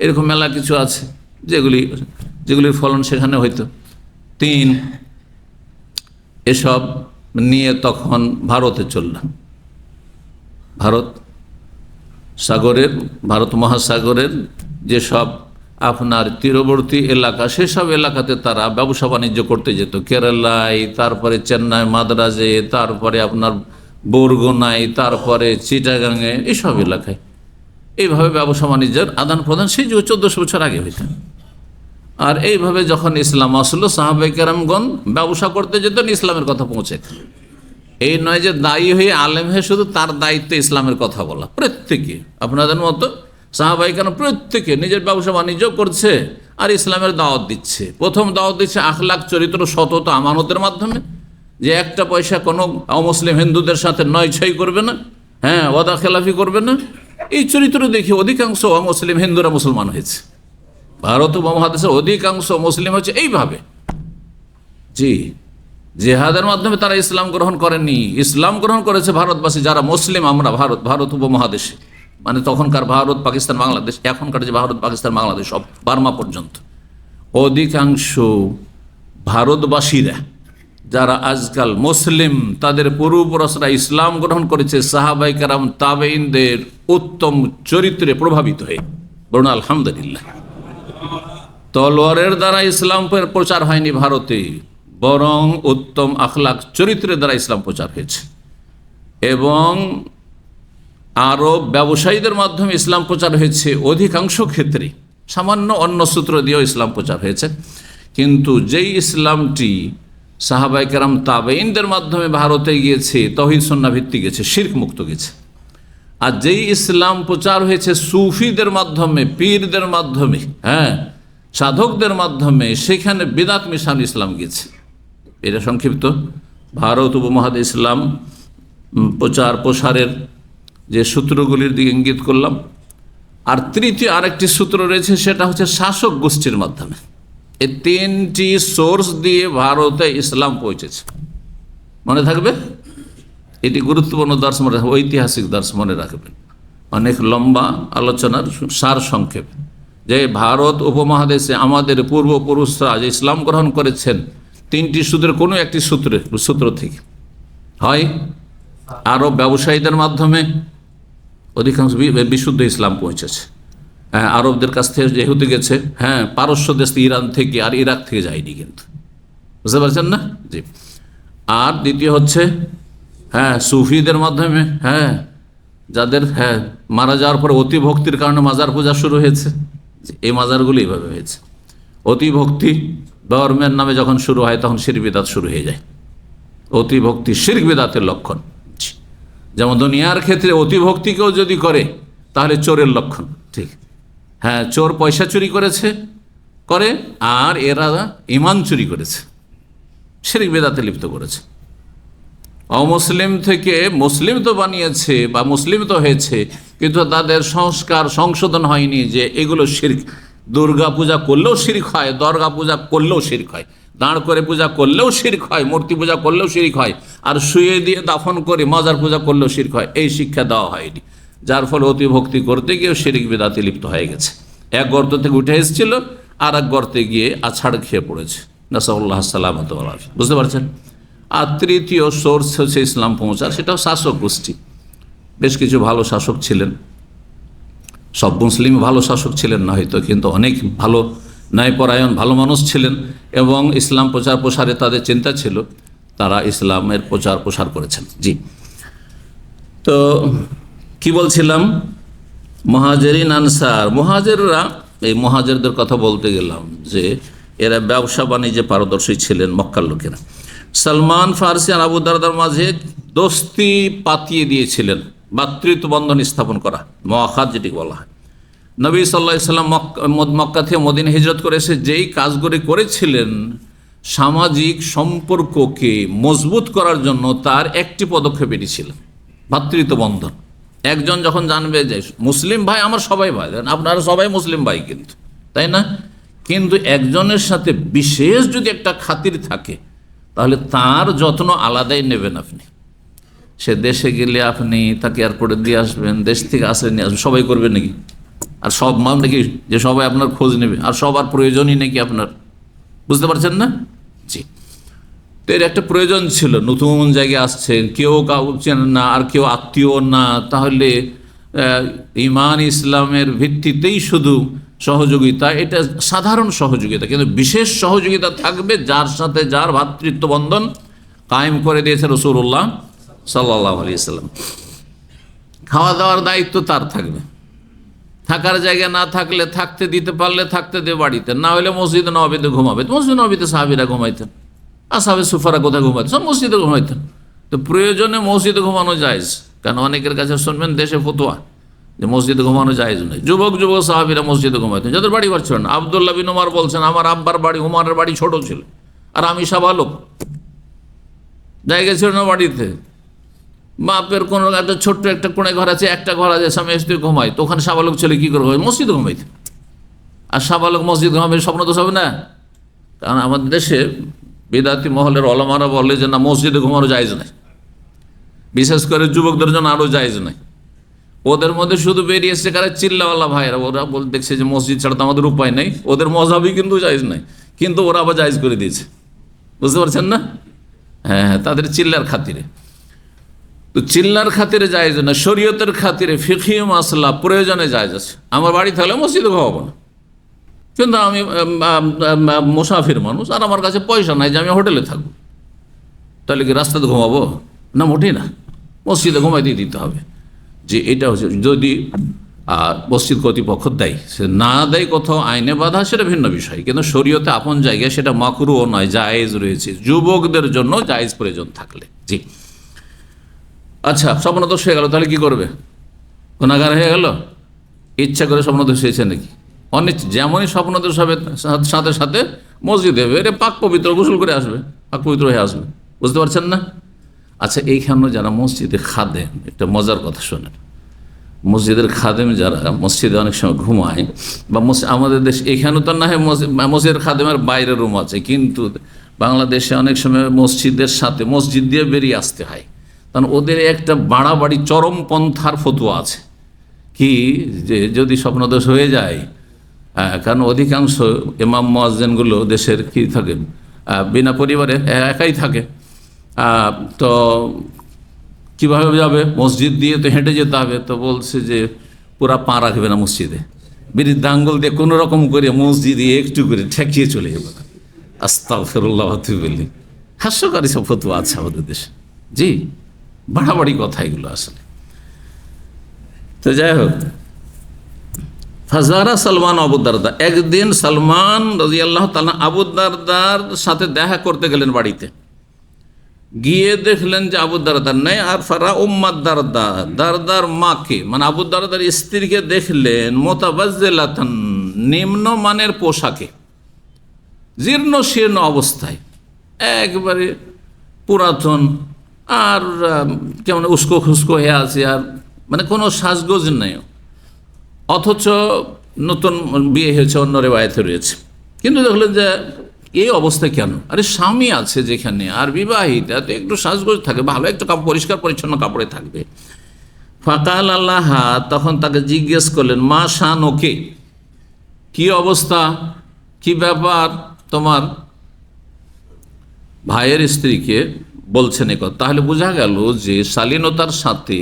এরকম মেলা কিছু আছে যেগুলির ফলন সেখানে হইতো। এসব নিয়ে তখন ভারতে চললাম। ভারত সাগরের, ভারত মহাসাগরের যেসব আপনার তীরবর্তী এলাকা, সেসব এলাকাতে তারা ব্যবসা বাণিজ্য করতে যেত। কেরালায়, তারপরে চেন্নাই, মাদ্রাজে, তারপরে আপনার বরগুনায়, তারপরে চিটাগাঙে, এইসব এলাকায় এইভাবে ব্যবসা বাণিজ্যের আদান প্রদান সেই যুগে 1400 বছর আগে হইত। আর এইভাবে যখন ইসলাম আসলো, সাহাবায়ে কেরামগণ ব্যবসা করতে যেতেন, ইসলামের কথা পৌঁছাইত। এই নয় যে দায়ী হয়ে আলেম হয়ে শুধু তার দায়িত্ব ইসলামের কথা বলা। প্রত্যেকে আপনাদের মতো সাহাবায়ে কেরাম প্রত্যেকে নিজের ব্যবসা বাণিজ্য করছে আর ইসলামের দাওয়াত দিচ্ছে। প্রথম দাওয়াত দিচ্ছে আখলাক, চরিত্র, সততা, আমানতের মাধ্যমে, যে একটা পয়সা কোনো অমুসলিম হিন্দুদের সাথে নয় ছয় করবে না, হ্যাঁ, ওয়াদা খেলাফি করবে না। এই চরিত্র দেখে অধিকাংশ অমুসলিম হিন্দুরা মুসলমান হয়েছে। ভারত উপমহাদেশের অধিকাংশ মুসলিম হচ্ছে এইভাবে। জি, জেহাদের মাধ্যমে তারা ইসলাম গ্রহণ করেনি, ইসলাম গ্রহণ করেছে ভারতবাসী যারা মুসলিম। আমরা ভারত উপমহাদেশে, মানে তখনকার ভারত, পাকিস্তান, বাংলাদেশ, এখনকার যে ভারত, পাকিস্তান, বাংলাদেশ, সব বার্মা পর্যন্ত অধিকাংশ ভারতবাসীরা যারা আজকাল মুসলিম, তাদের পূর্বপুরুষরা ইসলাম গ্রহণ করেছে সাহাবায়ে কেরাম তাবেঈনদের উত্তম চরিত্রে প্রভাবিত হয়ে। বলুন আলহামদুলিল্লাহ। তলোয়ারের দ্বারা ইসলাম প্রচার হয়নি ভারতে, বরং উত্তম আখলাক চরিত্রের দ্বারা ইসলাম প্রচার হয়েছে। এবং আরব ব্যবসায়ীদের মাধ্যমে ইসলাম প্রচার হয়েছে অধিকাংশ ক্ষেত্রে, সামান্য অন্য সূত্র দিয়েও ইসলাম প্রচার হয়েছে। কিন্তু যেই ইসলামটি সাহাবায়ে কেরাম তাবেঈনদের মাধ্যমে ভারতে গিয়েছে, তাওহীদ সুন্নাহ ভিত্তিক গেছে, শিরক মুক্ত গেছে। আর যেই ইসলাম প্রচার হয়েছে সুফিদের মাধ্যমে, পীরদের মাধ্যমে, হ্যাঁ, সাধকদের মাধ্যমে, সেখানে বিদআত মিশানো ইসলাম গেছে। এটা সংক্ষিপ্ত ভারত উপমহাদেশে ইসলাম প্রচার প্রসারের যে সূত্রগুলির দিকে ইঙ্গিত করলাম। আর তৃতীয় আরেকটি সূত্র রয়েছে, সেটা হচ্ছে শাসক গোষ্ঠীর মাধ্যমে। এই তিনটি সোর্স দিয়ে ভারতে ইসলাম পৌঁছেছে। মনে থাকবে, এটি গুরুত্বপূর্ণ দর্শ মনে রাখবেন, ঐতিহাসিক দর্শ মনে রাখবেন। অনেক লম্বা আলোচনার সার সংক্ষেপ, যে ভারত উপমহাদেশে আমাদের পূর্বপুরুষরা যে ইসলাম গ্রহণ করেছেন, তিনটি সূত্রের কোনো একটি সূত্র থেকে হয় আরব ব্যবসায়ীদের মাধ্যমে অধিকাংশ বিশুদ্ধ ইসলাম পৌঁছেছে। হ্যাঁ, আরবদের কাছ থেকে যেহেতু গেছে, হ্যাঁ, পারস্য দেশ, ইরান থেকে আর ইরাক থেকে যায়নি, কিন্তু বুঝতে পারছেন না? জি। আর দ্বিতীয় হচ্ছে, হ্যাঁ, সুফিদের মাধ্যমে, হ্যাঁ, যাদের, হ্যাঁ, মারা যাওয়ার পরে অতি ভক্তির কারণে মাজার পূজা শুরু হয়েছে। এই মাজারগুলো এইভাবে হয়েছে। অতি ভক্তি ধর্মের নামে যখন শুরু হয়, তখন শিরক বিদআত শুরু হয়ে যায়। অতি ভক্তি শিরক বিদআতের লক্ষণ। যেমন দুনিয়ার ক্ষেত্রে অতি ভক্তিকেও যদি করে, তাহলে চোরের লক্ষণ। ঠিক, হ্যাঁ, চোর পয়সা চুরি করে, আর এরা ঈমান চুরি করেছে, শিরক বিদআতে লিপ্ত করেছে। অমুসলিম থেকে মুসলিম তো বানিয়েছে বা মুসলিম তো হয়েছে, কিন্তু তাদের সংস্কার সংশোধন হয়নি যে এগুলো শিরক। দুর্গা পূজা করলেও শিরক হয়, দরগা পূজা করলেও শিরক হয়, দাঁড় করে পূজা করলেও শিরক হয়, মূর্তি পূজা করলেও শিরক হয়, আর শুয়ে দিয়ে দাফন করে মাজার পূজা করলেও শিরক হয়। এই শিক্ষা দেওয়া হয়নি, যার ফলে অতি ভক্তি করতে গিয়ে শিরক বিদআতে লিপ্ত হয়ে গেছে। এক গর্ত থেকে উঠে এসেছিল, আর এক গর্তে গিয়ে আছাড় খেয়ে পড়েছে। নাসাল্লাহ সালামত ওয়াল আফিয়া। বুঝতে পারছেন? আর তৃতীয় সোর্স হচ্ছে ইসলাম পৌঁছার, সেটাও শাসক গোষ্ঠী। বেশ কিছু ভালো শাসক ছিলেন, সব মুসলিম ভালো শাসক ছিলেন না হয়তো, কিন্তু অনেক ভালো ন্যায়পরায়ণ ভালো মানুষ ছিলেন, এবং ইসলাম প্রচার প্রসারে তাদের চিন্তা ছিল, তারা ইসলামের প্রচার প্রসার করেছেন। জি, তো কি বলছিলাম? মুহাজিরিন আনসার। মুহাজিররা, এই মুহাজিরদের কথা বলতে গেলাম যে এরা ব্যবসা বাণিজ্যে পারদর্শী ছিলেন মক্কার লোকেরা। সালমান ফারসি আর আবু দারদার মাঝে দোস্তি পাতিয়ে দিয়েছিলেন, ভ্রাতৃত্ব বন্ধন স্থাপন করা, মুআখাত যেটি বলা হয়। নবী সাল্লাল্লাহু আলাইহি ওয়াসাল্লাম মক্কা থেকে মদিনা হিজরত করে এসে যেই কাজগুলি করেছিলেন, সামাজিক সম্পর্ককে মজবুত করার জন্য তার একটি পদক্ষেপ এটি ছিল, ভ্রাতৃত্ব বন্ধন। একজন যখন জানবে যে মুসলিম ভাই আমার সবাই ভাই, আপনারা সবাই মুসলিম ভাই, কিন্তু তাই না? কিন্তু একজনের সাথে বিশেষ যদি একটা খাতির থাকে, তাহলে তার যত্ন আলাদাই নেবেন আপনি। সে দেশে গেলে আপনি তাকে এয়ারপোর্টে দিয়ে আসবেন, দেশ থেকে আসলে নিয়ে আসবেন, সবাই করবেন নাকি? আর সব মান নাকি যে সবাই আপনার খোঁজ নেবে, আর সবার প্রয়োজনই নাকি আপনার? বুঝতে পারছেন না? জি। তো এর একটা প্রয়োজন ছিল, নতুন জায়গায় আসছেন, কেউ কাউ চেনেন না আর কেউ আত্মীয় না, তাহলে ঈমান ইসলামের ভিত্তিতেই শুধু সহযোগিতা, এটা সাধারণ সহযোগিতা, কিন্তু বিশেষ সহযোগিতা থাকবে যার সাথে যার ভ্রাতৃত্ব বন্ধন কায়েম করে দিয়েছে রাসূলুল্লাহ সাল্লাল্লাহু আলাইহি ওয়াসাল্লাম। খাওয়া দাওয়ার দায়িত্ব তার থাকবে, থাকার জায়গা না থাকলে থাকতে দিতে পারলে থাকতে দে বাড়িতে, না হলে মসজিদ নববীতে ঘুমাবে। মসজিদ নববীতে সাহাবীরা ঘুমাইতেন, আসহাবে সুফারা কোথায় ঘুমাইতেন? সব মসজিদে ঘুমাইতেন। তো প্রয়োজনে মসজিদে ঘুমানো জায়েজ, কারণ অনেকের কাছে শুনবেন দেশে ফতোয়া যে মসজিদে ঘুমানো জায়েজ নয়। যুবক সাহাবীরা মসজিদে ঘুমাইতেন, যাদের বাড়ি ঘর ছিল না। আব্দুল্লাহ বিন উমর বলছেন, আমার আব্বার বাড়ি, উমরের বাড়ি ছোট ছিল আর আমি সাবালক, জায়গা ছিল না বাড়িতে। বাপের কোনো একটা ছোট্ট একটা কোণে ঘর আছে, একটা ঘর আছে, স্বামী স্ত্রী ঘুমাই, তো ওখানে সাবালক ছেলে কী করে ঘুমাই? মসজিদে ঘুমাইতে। আর সাবালক মসজিদ ঘুমাবে, স্বপ্ন দোষ হবে না? কারণ আমাদের দেশে বিদাতি মহলের ওলামারা বলে যে না, মসজিদে ঘুমানো জায়েজ নাই, বিশেষ করে যুবকদের জন্য আরও জায়েজ নাই। ওদের মধ্যে শুধু বেরিয়ে এসছে কারা? চিল্লাওয়ালা ভাইরা, ওরা বল দেখছে যে মসজিদ ছাড়া তো আমাদের উপায় নেই, ওদের মজাবই কিন্তু জায়েজ নাই, কিন্তু ওরা আবার জায়েজ করে দিয়েছে। বুঝতে পারছেন না? হ্যাঁ, তাদের চিল্লার খাতিরে। তো চিল্লার খাতিরে জায়েজ না, শরীয়তের খাতিরে ফিকহি মাসলা প্রয়োজনে জায়েজ আছে। আমার বাড়ি থাকলে মসজিদে ঘুমাবো না, কিন্তু আমি মুসাফির মানুষ আর আমার কাছে পয়সা নাই যে আমি হোটেলে থাকবো, তাহলে কি রাস্তাতে ঘুমাবো? না, মোটেই না, মসজিদে ঘুমাইতে দিতে হবে। যে এটা হচ্ছে যদি মসজিদ কর্তৃপক্ষ দেয়, সে না দেয় কোথাও আইনে বাধা, সেটা ভিন্ন বিষয়, কিন্তু শরীয়তে আপন জায়গায় সেটা মাকরুহ নয়, জায়েজ রয়েছে যুবকদের জন্য, জায়েজ প্রয়োজন থাকলে। জি, আচ্ছা, স্বপ্নদোষ হয়ে গেল, তাহলে কি করবে? গুনাহগার হয়ে গেল? ইচ্ছা করে স্বপ্নদোষ হয়েছে নাকি? অনেক যেমনই স্বপ্নদোষ হবে সাথে সাথে মসজিদে এরে পাক পবিত্র গোসল করে আসবে, পাক পবিত্র হয়ে আসবে। বুঝতে পারছেন না? আচ্ছা, এইখানেও যারা মসজিদে খাদেম, একটা মজার কথা শোনেন, মসজিদের খাদেম যারা মসজিদে অনেক সময় ঘুমায়, বা আমাদের দেশ এখানেও তো না হয় মসজিদের খাদেমের বাইরের রুম আছে, কিন্তু বাংলাদেশে অনেক সময় মসজিদের সাথে মসজিদ দিয়ে বেরিয়ে আসতে হয়, কারণ ওদের একটা বাড়াবাড়ি চরমপন্থার ফতোয়া আছে কি, যে যদি স্বপ্নদোষ হয়ে যায়, কারণ অধিকাংশ ইমাম মুয়াজ্জিনগুলো দেশের কি থাকেন, বিনা পরিবারে একাই থাকে, তো কীভাবে যাবে? মসজিদ দিয়ে তো হেঁটে যেতে হবে। তো বলছে যে পুরা পা রাখবে না মসজিদে, বৃদ্ধ আঙ্গুল দিয়ে কোনো রকম করে মসজিদে একটু করে ঠেকিয়ে চলে যাবে। আস্তাগফিরুল্লাহ ওয়া আতুবু ইলাইহি। হাস্যকারী সব ফতোয়া আছে আমাদের দেশে। জি, বাড়াবাড়ি কথা এগুলো আসলে। তো যাই হোক, ফাজারা সালমান আবু দারদা, একদিন সালমান রাদিয়াল্লাহু তাআলা আবু দারদার সাথে দেখা করতে গেলেন বাড়িতে, গিয়ে দেখলেন যে আবু দারদার নেই, আর ফারা উম্মাদ দারদা, দারদার মাকে মানে আবু দারদার স্ত্রীকে দেখলেন মুতাবাজ্জিলাতান, নিম্নমানের পোশাকে, জীর্ণ শীর্ণ অবস্থায়, একবারে পুরাতন, আর কেমন উস্কো খুস্কো হয়ে আছে, আর মানে কোনো সাজগোজ নেই, অথচ নতুন বিয়ে হয়েছে, অন্য রেওয়ায়েতে রয়েছে। কিন্তু দেখলেন যে এই অবস্থা কেন? আরে স্বামী আছে যেখানে, আর বিবাহিতা, তো একটু সাজগোজ থাকে, ভালো একটু পরিষ্কার পরিচ্ছন্ন কাপড়ে থাকবে। ফাকাল আল্লাহ, তখন তাকে জিজ্ঞেস করলেন, মা শানুকে, কি অবস্থা, কি ব্যাপার তোমার? ভাইয়ের স্ত্রীকে বলছেন এ কথা। তাহলে বোঝা গেল যে শালীনতার সাথে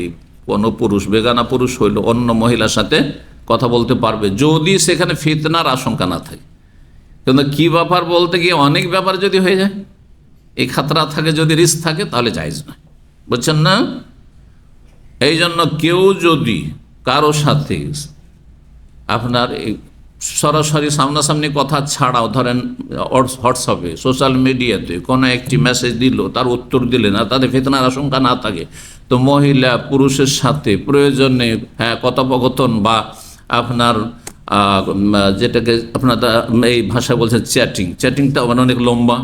কোনো পুরুষ, বেগানা পুরুষ হইল অন্য মহিলার সাথে কথা বলতে পারবে, যদি সেখানে ফিতনার আশঙ্কা না থাকে। কিন্তু কি ব্যাপার বলতে গিয়ে অনেক ব্যাপার যদি হয়ে যায়, এই খাতরা থাকে, যদি রিস্ক থাকে, তাহলে জায়েজ নয়। বুঝছেন না? এই জন্য কেউ যদি কারো সাথে আপনার এই সরাসরি সামনাসামনি কথা ছাড়াও, ধরেন হোয়াটসঅ্যাপে, সোশ্যাল মিডিয়াতে কোনো একটি মেসেজ দিল, তার উত্তর দিলেন, আর তাদের ফিতনার আশঙ্কা না থাকে, তো মহিলা পুরুষের সাথে প্রয়োজনে কথোপকথন বা আপনার যেটাকে আপনার এই ভাষায় বলছেন চ্যাটিংটা মানে অনেক লম্বা,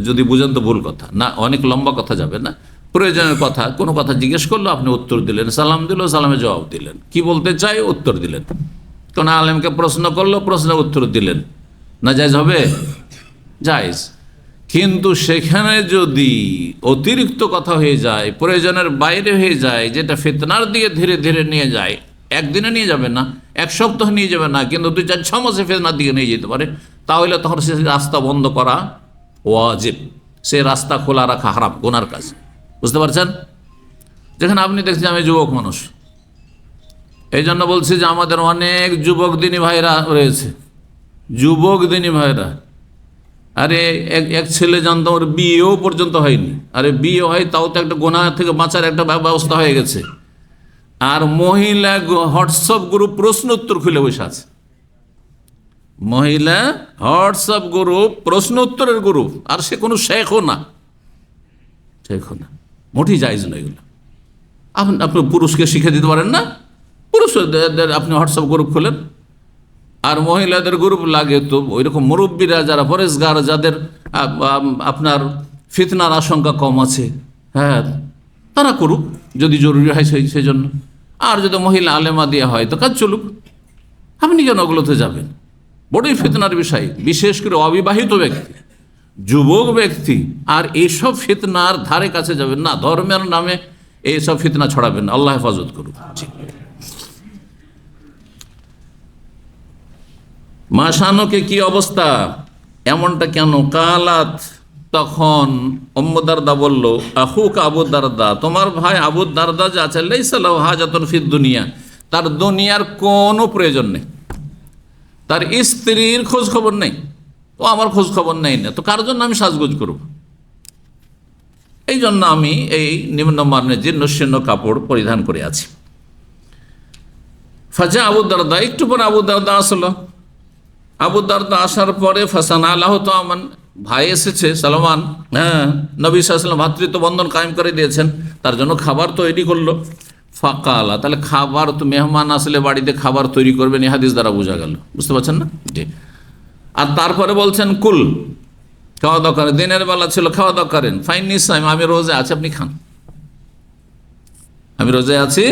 যদি বুঝেন তো ভুল কথা না, অনেক লম্বা কথা যাবে না, প্রয়োজনের কথা, কোনো কথা জিজ্ঞেস করলো, আপনি উত্তর দিলেন, সালাম দিল, সালামে জবাব দিলেন, কি বলতে চাই উত্তর দিলেন, কোন আলেমকে প্রশ্ন করলো, প্রশ্নের উত্তর দিলেন, না জায়েজ হবে? জায়েজ। কিন্তু সেখানে যদি অতিরিক্ত কথা হয়ে যায়, প্রয়োজনের বাইরে হয়ে যায়, যেটা ফিতনার দিকে ধীরে ধীরে নিয়ে যায়, একদিনে নিয়ে যাবে না, এক সপ্তাহ নিয়ে যাবে না, কিন্তু 2-4-6 মাসে ফিতনার দিকে নিয়ে যেতে পারে, তাহলে তখন সে রাস্তা বন্ধ করা ওয়াজিব, সে রাস্তা খোলা রাখা হারাম, গুনার কাজ। বুঝতে পারছেন? যেখানে আপনি দেখছেন আমি যুবক মানুষ, এই জন্য বলছি যে আমাদের অনেক যুবক দিনী ভাইরা রয়েছে, যুবক দিনী ভাইরা। আরে এক ছেলে জানতাম, ওর বিয়েও পর্যন্ত হয়নি। আরে বিয়ে হয় তাও তো একটা গুনাহ থেকে বাঁচার একটা ব্যবস্থা হয়ে গেছে। আর মহিলা হোয়াটসঅ্যাপ গ্রুপ প্রশ্ন উত্তর খুলে বসে আছে। মহিলা হোয়াটসঅ্যাপ গ্রুপ প্রশ্ন উত্তরের গ্রুপ, আর সে কোনো শেখও না, মোটেই জায়েজ না এগুলো। আপনি পুরুষকে শিখে দিতে পারেন না? পুরুষদের আপনি হোয়াটসঅ্যাপ গ্রুপ খোলেন। আর মহিলাদের গ্রুপ লাগে তো ওইরকম মুরব্বীরা যারা পরেশগার, যাদের আপনার ফিতনার আশঙ্কা কম আছে, হ্যাঁ, তারা করুক যদি জরুরি হয় সেই জন্য। আর যদি মহিলা আলেমা দেওয়া হয় তো কাজ চলুক। আপনি কেন ওগুলোতে যাবেন? বড়ই ফিতনার বিষয়, বিশেষ করে অবিবাহিত ব্যক্তি, যুবক ব্যক্তি আর এইসব ফিতনার ধারে কাছে যাবেন না। ধর্মের নামে এইসব ফিতনা ছড়াবেন না, আল্লাহ হেফাজত করুন। মাসানোকে কি অবস্থা, এমনটা কেন? কালাত, তখন উম্মু দারদা বলল, আহুক আবু দারদা, তোমার ভাই আবু দারদা যে আছে, লাইসা লাহু হাজাতুন ফিদ দুনিয়া, তার দুনিয়ার কোনো প্রয়োজন নেই, তার স্ত্রীর খোঁজ খবর নেই, ও আমার খোঁজ খবর নেই না, তো কার জন্য আমি সাজগোজ করব? এই জন্য আমি এই নিম্নমানের জীর্ণশীর্ণ কাপড় পরিধান করে আছি। ফাজা আবু দারদা, একটু পরে আবু দারদা আসলো। আবু দারদা আসার পরে ফাসান আল্লাহ তো আমান, ভাই এসেছে সালমান, হ্যাঁ, নবী সাল্লাল্লাহু আলাইহি ওয়াসাল্লাম ভ্রাতৃত্ব বন্ধন কায়েম করে দিয়েছেন, তার জন্য খাবার তৈরি করলো। ফাকালা, তাহলে খাবার তো, মেহমান আসলে বাড়িতে খাবার তৈরি করবেন, এই হাদিস দ্বারা বোঝা গেল। বুঝতে পারছেন না? জি। আর তারপরে বলছেন কুল, খাওয়া দাওয়া করেন, দিনের বেলা ছিল, খাওয়া দাওয়া করেন। ফাইন নিসাইম, আমি রোজে আছি, আপনি খান, আমি রোজে আছি,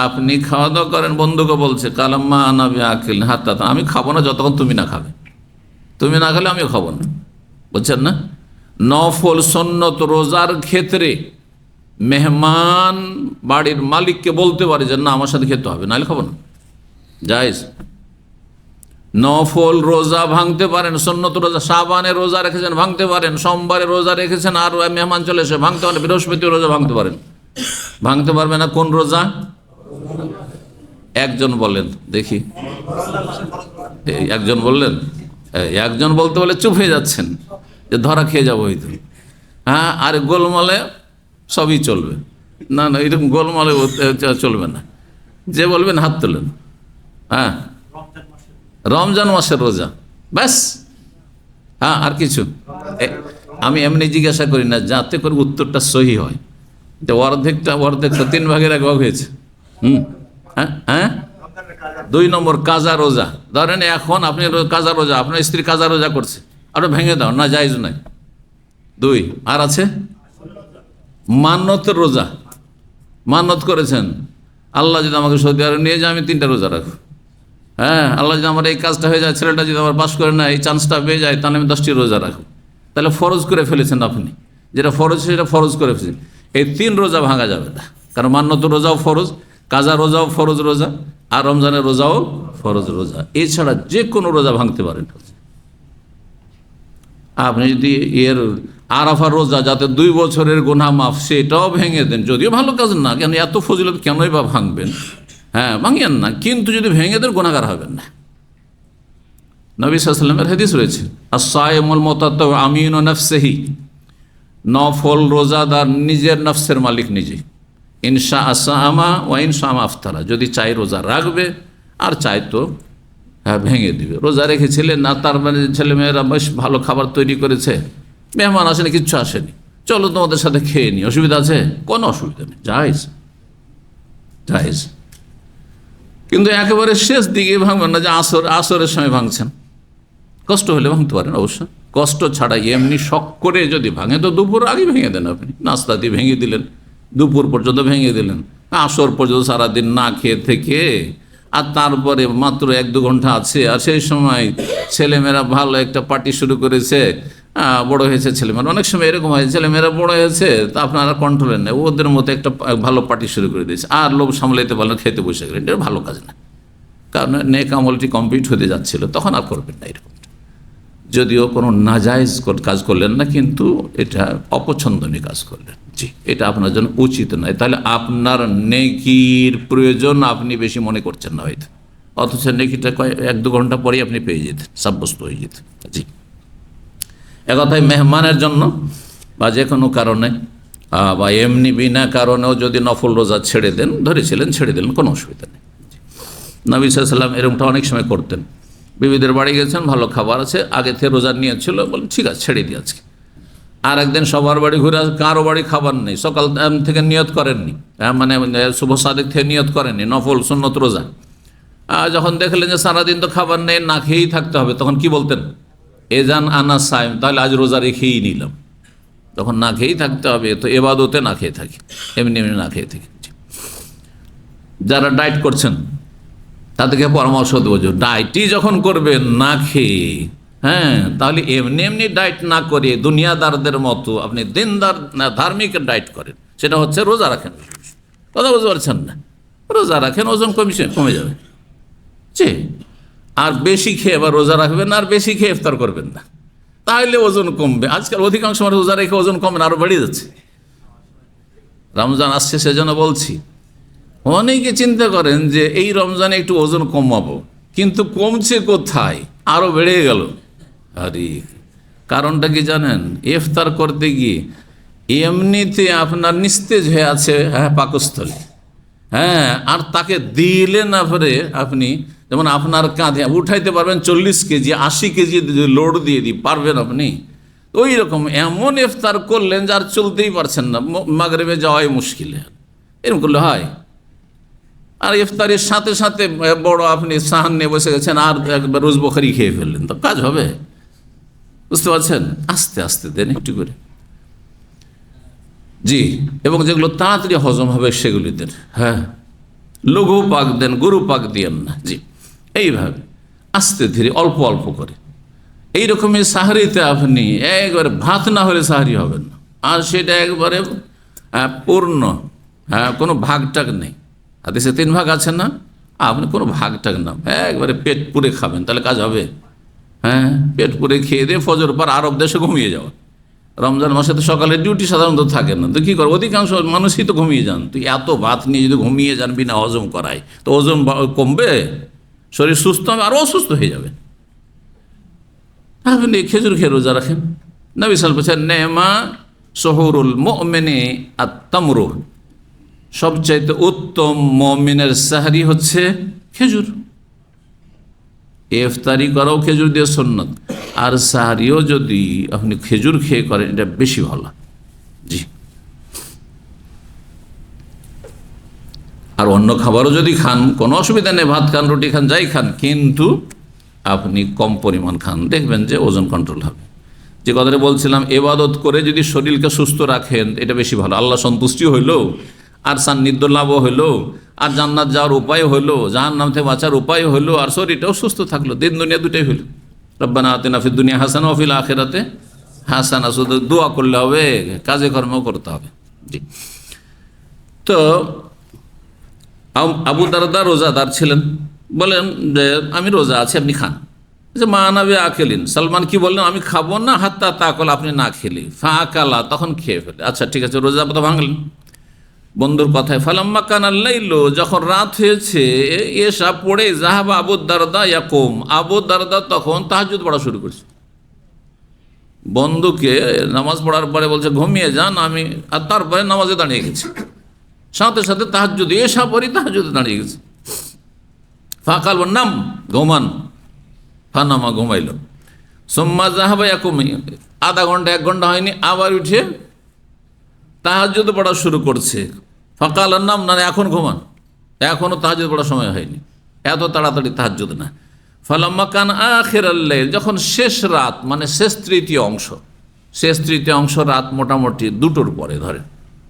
আপনি খাওয়া দাওয়া করেন। বন্ধুকে বলছে, কালাম্মা আনাবি আকিল হাত্তা, আমি খাবো না যতক্ষণ তুমি না খাবে, তুমি না খেলে আমিও খাবো না। বুঝছেন না? নফল সুন্নত রোজার ক্ষেত্রে মেহমান বাড়ির মালিককে বলতে পারে যে না, আমার সাথে খেতে হবে, নাহলে খাবো না, জায়েজ। নফল রোজা ভাঙতে পারেন, সুন্নত রোজা, শাবানে রোজা রেখেছেন ভাঙতে পারেন, সোমবারে রোজা রেখেছেন আর মেহমান চলে এসে ভাঙতে পারেন, বৃহস্পতি রোজা ভাঙতে পারেন। ভাঙতে পারবে না কোন রোজা? একজন বলেন দেখি, একজন বললেন, একজন বলতে বলে চুপ হয়ে যাচ্ছেন যে ধরা খেয়ে যাবো হয়তো। হ্যাঁ, আর গোলমালে সবই চলবে না, না এরকম গোলমালে চলবে না। যে বলবেন হাত তোলেন। হ্যাঁ, রমজান মাসের রোজা, ব্যাস। হ্যাঁ, আর কিছু? আমি এমনি জিজ্ঞাসা করি না, যাতে করে উত্তরটা সহি হয়, যে অর্ধেকটা 3 ভাগের 1 ভাগ হয়েছে। হ্যাঁ, 2 নম্বর কাজা রোজা। ধরেন এখন আপনি কাজা রোজা, আপনার স্ত্রী কাজা রোজা করছে, আপনি ভেঙে দাও, না জায়েজ নাই। 2 আর আছে মান্নতের রোজা, মান্নত করেছেন, আল্লাহ যদি আমাকে সৌদি আরব নিয়ে যায় আমি 3টা রোজা রাখবো। হ্যাঁ, আল্লাহ যদি আমার এই কাজটা হয়ে যায়, ছেলেটা যদি আমার পাস করে না, এই চান্সটা পেয়ে যায়, তাহলে আমি 10টি রোজা রাখবো। তাহলে ফরজ করে ফেলেছেন আপনি, যেটা ফরজ সেটা ফরজ করে ফেলেছেন। এই 3 রোজা ভাঙা যাবে না, কারণ মান্নত রোজাও ফরজ, কাজা রোজাও ফরজ রোজা, আর রমজানের রোজাও ফরজ রোজা। এছাড়া যে কোনো রোজা ভাঙতে পারেন আপনি। যদি এর আরাফার রোজা, যাতে 2 বছরের গুনাহ মাফ, সেটাও ভেঙে দেন, যদিও ভালো কাজ না, কেন এত ফজিলত কেনই বা ভাঙবেন? হ্যাঁ, ভাঙিয়েন না, কিন্তু যদি ভেঙে দেন গুনাহগার হবেন না। নবী সাল্লাল্লাহু আলাইহি ওয়াসাল্লামের হাদিস রয়েছে, আস-সায়িমুল মুতাত্তাউ আমিনু নাফসিহি, নফল রোজাদার নিজের নফসের মালিক নিজে। ইনশা আসামা ওয়া ইনশা আফতারা, যদি চাই রোজা রাখবে, আর চাই তো হ্যাঁ ভেঙে দিবে। রোজা রেখেছিলেন না, তার মানে ছেলেমেয়েরা বেশ ভালো খাবার তৈরি করেছে, মেহমান আসেনি, কিচ্ছু আসেনি, চলো তোমাদের সাথে খেয়ে নি, অসুবিধা আছে? কোনো অসুবিধা নেই, জায়েজ, জায়েজ। কিন্তু একেবারে শেষ দিকে ভাঙবেন না, যে আসরের সময় ভাঙছেন, কষ্ট হলে ভাঙতে পারেন অবশ্য, কষ্ট ছাড়া এমনি শখ করে যদি ভাঙে তো দুপুর আগে ভেঙে দেন। আপনি নাস্তা দিয়ে ভেঙে দিলেন, দুপুর পর্যন্ত ভেঙে দিলেন, আসর পর্যন্ত সারাদিন না খেয়ে থেকে, আর তারপরে মাত্র 1-2 ঘন্টা আছে, আর সেই সময় ছেলেমেয়েরা ভালো একটা পার্টি শুরু করেছে, বড় হয়েছে ছেলেমেয়েরা, অনেক সময় এরকম হয়, ছেলেমেয়েরা বড় হয়েছে তা আপনারা কন্ট্রোলে নেই, ওদের মতো একটা ভালো পার্টি শুরু করে দিয়েছে, আর লোভ সামলাইতে পারলেন, খেতে বসে গেলেন, এটা ভালো কাজ না, কারণ নেক আমলটি কমপ্লিট হতে যাচ্ছিল, তখন আর করবেন না এরকম। যদিও কোনো নাজায়েজ কাজ করলেন না, কিন্তু এটা অপছন্দনীয় কাজ করলেন। জি, এটা আপনার জন্য উচিত নয়। তাহলে আপনার নেকির প্রয়োজন আপনি বেশি মনে করছেন না হয়তো, অথচ নেকিটা 1-2 ঘন্টা পরেই আপনি পেয়ে যেতেন, সাব্যস্ত হয়ে যেত। জি, একথায় মেহমানের জন্য বা যে কোনো কারণে বা এমনি বিনা কারণেও যদি নফল রোজা ছেড়ে দেন, ধরেছিলেন ছেড়ে দিলেন, কোনো অসুবিধা নেই। নবী সাল্লাল্লাহু আলাইহি ওয়াসাল্লাম এরকমটা অনেক সময় করতেন। বিবিদের বাড়ি গেছেন, ভালো খাবার আছে, আগে থেকে রোজা নিয়েছিল, বলেন ঠিক আছে ছেড়ে দিই আজকে। আর একদিন সবার বাড়ি ঘুরে কারো বাড়ি খাবার নেই, সকাল থেকে নিয়ত করেননি, মানে শুভ সাদেক থেকে নিয়ত করেননি নফল সুন্নত রোজা। যখন দেখলেন যে সারাদিন তো খাবার নেই, না খেয়েই থাকতে হবে, তখন কি বলতেন? এজান আনা সাইম, তাহলে আজ রোজা রেখেই নিলাম। তখন না খেয়েই থাকতে হবে, তো এবাদতে না খেয়ে থাকি, এমনি এমনি না খেয়ে থাকি। যারা ডায়েট করছেন তাদেরকে পরামর্শ দেবো যে ডায়েটই যখন করবেন না খেয়ে, হ্যাঁ, তাহলে এমনি এমনি ডায়েট না করে দুনিয়াদারদের মতো আপনি দিনদার ধার্মিক ডায়েট করেন, সেটা হচ্ছে রোজা রাখেন। কথা বুঝতে পারছেন না? রোজা রাখেন, ওজন কমে যাবে। জি, আর বেশি খেয়ে এবার রোজা রাখবেন না, আর বেশি খেয়ে ইফতার করবেন না, তাহলে ওজন কমবে। আজকাল অধিকাংশ মানুষ রোজা রেখে ওজন কমে না, আরও বেড়ে যাচ্ছে। রমজান আসছে সেজন্য বলছি, অনেকে চিন্তা করেন যে এই রমজানে একটু ওজন কমাবো, কিন্তু কমছে কোথায়, আরও বেড়ে গেল। আরে কারণটা কি জানেন? ইফতার করতে গিয়ে এমনিতে আপনার নিস্তেজ হয়ে আছে, হ্যাঁ, পাকস্থলী, হ্যাঁ, আর তাকে দিলে না পরে আপনি, যেমন আপনার কাঁধে উঠাইতে পারবেন 40 কেজি, 80 কেজি লোড দিয়ে পারবেন আপনি, ওই রকম এমন ইফতার করলেন যার চলতেই পারছেন না, মাগরিবে যাওয়াই মুশকিল। এরকম করলে হয়? আর ইফতারের সাথে সাথে বড় আপনি সাহান নিয়ে বসে গেছেন আর একবার রোজ বখারি খেয়ে ফেললেন, তো কাজ হবে? বুঝতে পারছেন? আস্তে আস্তে দেন একটু করে। জি, এবং যেগুলো তাড়াতাড়ি হজম হবে সেগুলি দেন। হ্যাঁ, লঘু পাক দেন, গরু পাক দিয়েন না। জি, এইভাবে আস্তে ধীরে অল্প অল্প করে। এইরকমই সাহারিতে আপনি একবারে ভাত না হলে সাহারি হবেন না, আর সেটা একবারে পূর্ণ, হ্যাঁ, কোনো ভাগটাগ নেই। হাদিসে 3 ভাগ আছে না, আপনি কোনো ভাগটাগ না, একবারে পেট পুরে খাবেন, তাহলে কাজ হবে? হ্যাঁ, পেট পুরে খেয়ে দিয়ে ফজর পর আরব দেশে ঘুমিয়ে যাওয়া। রমজান মাসে তো সকালে ডিউটি সাধারণত থাকে না, তো কী করবো, অধিকাংশ মানুষই তো ঘুমিয়ে যান। তুই এত ভাত নিয়ে যদি ঘুমিয়ে যান বিনা হজম করায়, তো ওজন কমবে, শরীর সুস্থ হবে, আরও অসুস্থ হয়ে যাবে। আপনি খেজুর খেয়ে রোজা রাখেন। নবী সাল্লাল্লাহু আলাইহি ওয়াসাল্লাম বলেছেন, নেমা শহরুল মুমিনি আত-তামরু, সবচাইতে উত্তম মুমিনের সাহরি হচ্ছে খেজুর। ইফতারি করাও খেজুর দিয়ে সুন্নত, আর সাহরিও যদি আপনি খেজুর খেয়ে করেন এটা বেশি ভালো। জি, আর অন্য খাবারও যদি খান কোনো অসুবিধা নেই, ভাত খান, রুটি খান, যাই খান, কিন্তু আপনি কম পরিমাণ খান, দেখবেন যে ওজন কন্ট্রোল হবে। যে কথাটা বলছিলাম, ইবাদত করে যদি শরীরকে সুস্থ রাখেন এটা বেশি ভালো, আল্লাহ সন্তুষ্টি হইল, আর সান্নিধ্য লাভও হইলো, আর জান্নাত যাওয়ার উপায় হইলো, জাহান্নাম থেকে বাঁচার উপায় হইলো, আর শরীরটাও সুস্থ থাকলো, দিন দুনিয়া দুটাই হইলো। রব্বানা আতিনা ফিদ দুনিয়া হাসানা ওয়া ফিল আখিরাতি হাসানা, শুধু দোয়া করলে হবে, কাজে কর্মও করতে হবে। জি, তো আবু দারদা রোজাদার ছিলেন, বলেন যে আমি রোজা আছি, আপনি খান। যে মা নাবি আকেলিন, সালমান কি বললেন, আমি খাবো না হাত্তা তাকল, আপনি না খেলি, ফাঁকালা, তখন খেয়ে ফেলে। আচ্ছা ঠিক আছে, রোজা তো ভাঙলেন বন্ধুর কথায়। ফালাম্মা কানাল্লাইলো, যখন রাত হয়েছে, এসা পড়ে জাহাবা আবু দারদা ইয়াকুম, আবু দারদা তখন তাহাজ্জুদ পড়া শুরু করছে। বন্ধুকে নামাজ পড়ার পরে বলছে ঘুমিয়ে যান, আমি, আর তারপরে নামাজে দাঁড়িয়ে গেছি, সাথে সাথে তাহাজ্জুদ, এসা পড়ি তাহাজ্জুদে দাঁড়িয়ে গেছে। ফাকাল নাম, ঘুমান, ফানামা, ঘুমাইল। সোম্মা জাহাবা ইয়াকুম, আধা ঘন্টা 1 ঘন্টা হয়নি, আবার উঠে তাহাজ্জুদ পড়া শুরু করছে। ফাকাল নাম, না এখন ঘুমান, এখনও তাহাজ্জুদ পড়ার সময় হয়নি, এত তাড়াতাড়ি তাহাজ্জুদ না। ফালাম্মা কান আখিরাল লাইল, যখন শেষ রাত, মানে শেষ তৃতীয় অংশ রাত মোটামুটি 2টোর পরে, ধরেন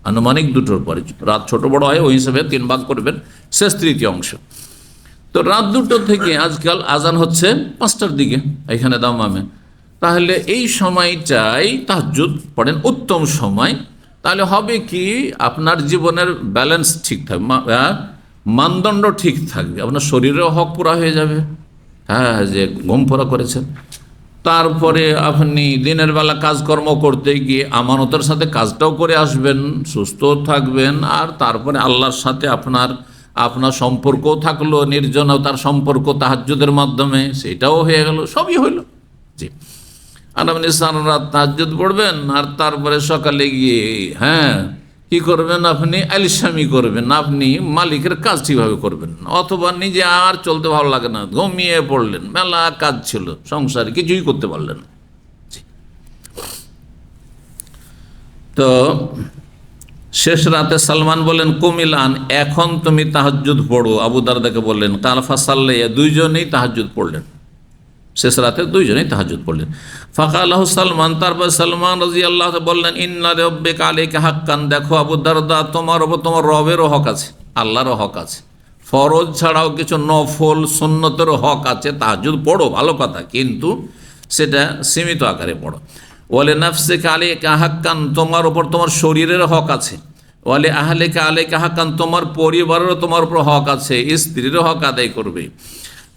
আনুমানিক 2টোর পরে, রাত ছোট বড় হয় ওই হিসাবে 3 ভাগ করবেন, শেষ তৃতীয় অংশ। তো রাত 2টো থেকে আজকাল আজান হচ্ছে 5টার দিকে এখানে দামামে, তাহলে এই সময়টাই তাহাজ্জুদ পড়েন, উত্তম সময়। তাহলে হবে কি, আপনার জীবনের ব্যালেন্স ঠিক থাকবে, মানদণ্ড ঠিক থাকবে, আপনার শরীরেও হক পুরা হয়ে যাবে, হ্যাঁ, যে ঘুম পুরা করেছেন, তারপরে আপনি দিনের বেলা কাজকর্ম করতে গিয়ে আমানতের সাথে কাজটাও করে আসবেন, সুস্থ থাকবেন, আর তারপরে আল্লাহর সাথে আপনার সম্পর্কও থাকলো, নির্জনতার সম্পর্ক তাহাজ্জুদের মাধ্যমে, সেটাও হয়ে গেল, সবই হইল। জি, আর আপনি সারা রাত তাহাজ্জুদ পড়বেন, আর তারপরে সকালে গিয়ে কি করবেন, আপনি আলিস্বামি করবেন, আপনি মালিকের কাজ ঠিকভাবে করবেন না, অথবা নিজে আর চলতে ভালো লাগে না, ঘুমিয়ে পড়লেন, মেলা কাজ ছিল সংসারে, কিছুই করতে পারলেন না। তো শেষ রাতে সালমান বললেন, কুমিলান, এখন তুমি তাহাজ্জুদ পড়ো। আবু দারদাকে বললেন, কালফা সাল্লাইয়া, দুইজনেই তাহাজ্জুদ পড়লেন, শেষ রাতে দুইজনেই তাহাজ্জুদ পড়লেন। ফাকালাহ সালমান, তারপর সালমান রাদিয়াল্লাহু আনহু বললেন, ইন্না রাব্বিকা আলাইকা হাক্কান, দেখো আবু দারদা, তোমার উপর তোমার রবেরও হক আছে, আল্লাহরও হক আছে, ফরজ ছাড়াও কিছু নফল সুন্নতেরও হক আছে। তাহাজ্জুদ পড়ো, ভালো কথা, কিন্তু সেটা সীমিত আকারে পড়ো। ওয়ালে নাফসিকা আলাইকা হাক্কান, তোমার উপর তোমার শরীরের হক আছে। ওয়ালে আহলিকা আলাইকা হাক্কান, তোমার পরিবারেরও তোমার উপর হক আছে, স্ত্রীরও হক আদায় করবে।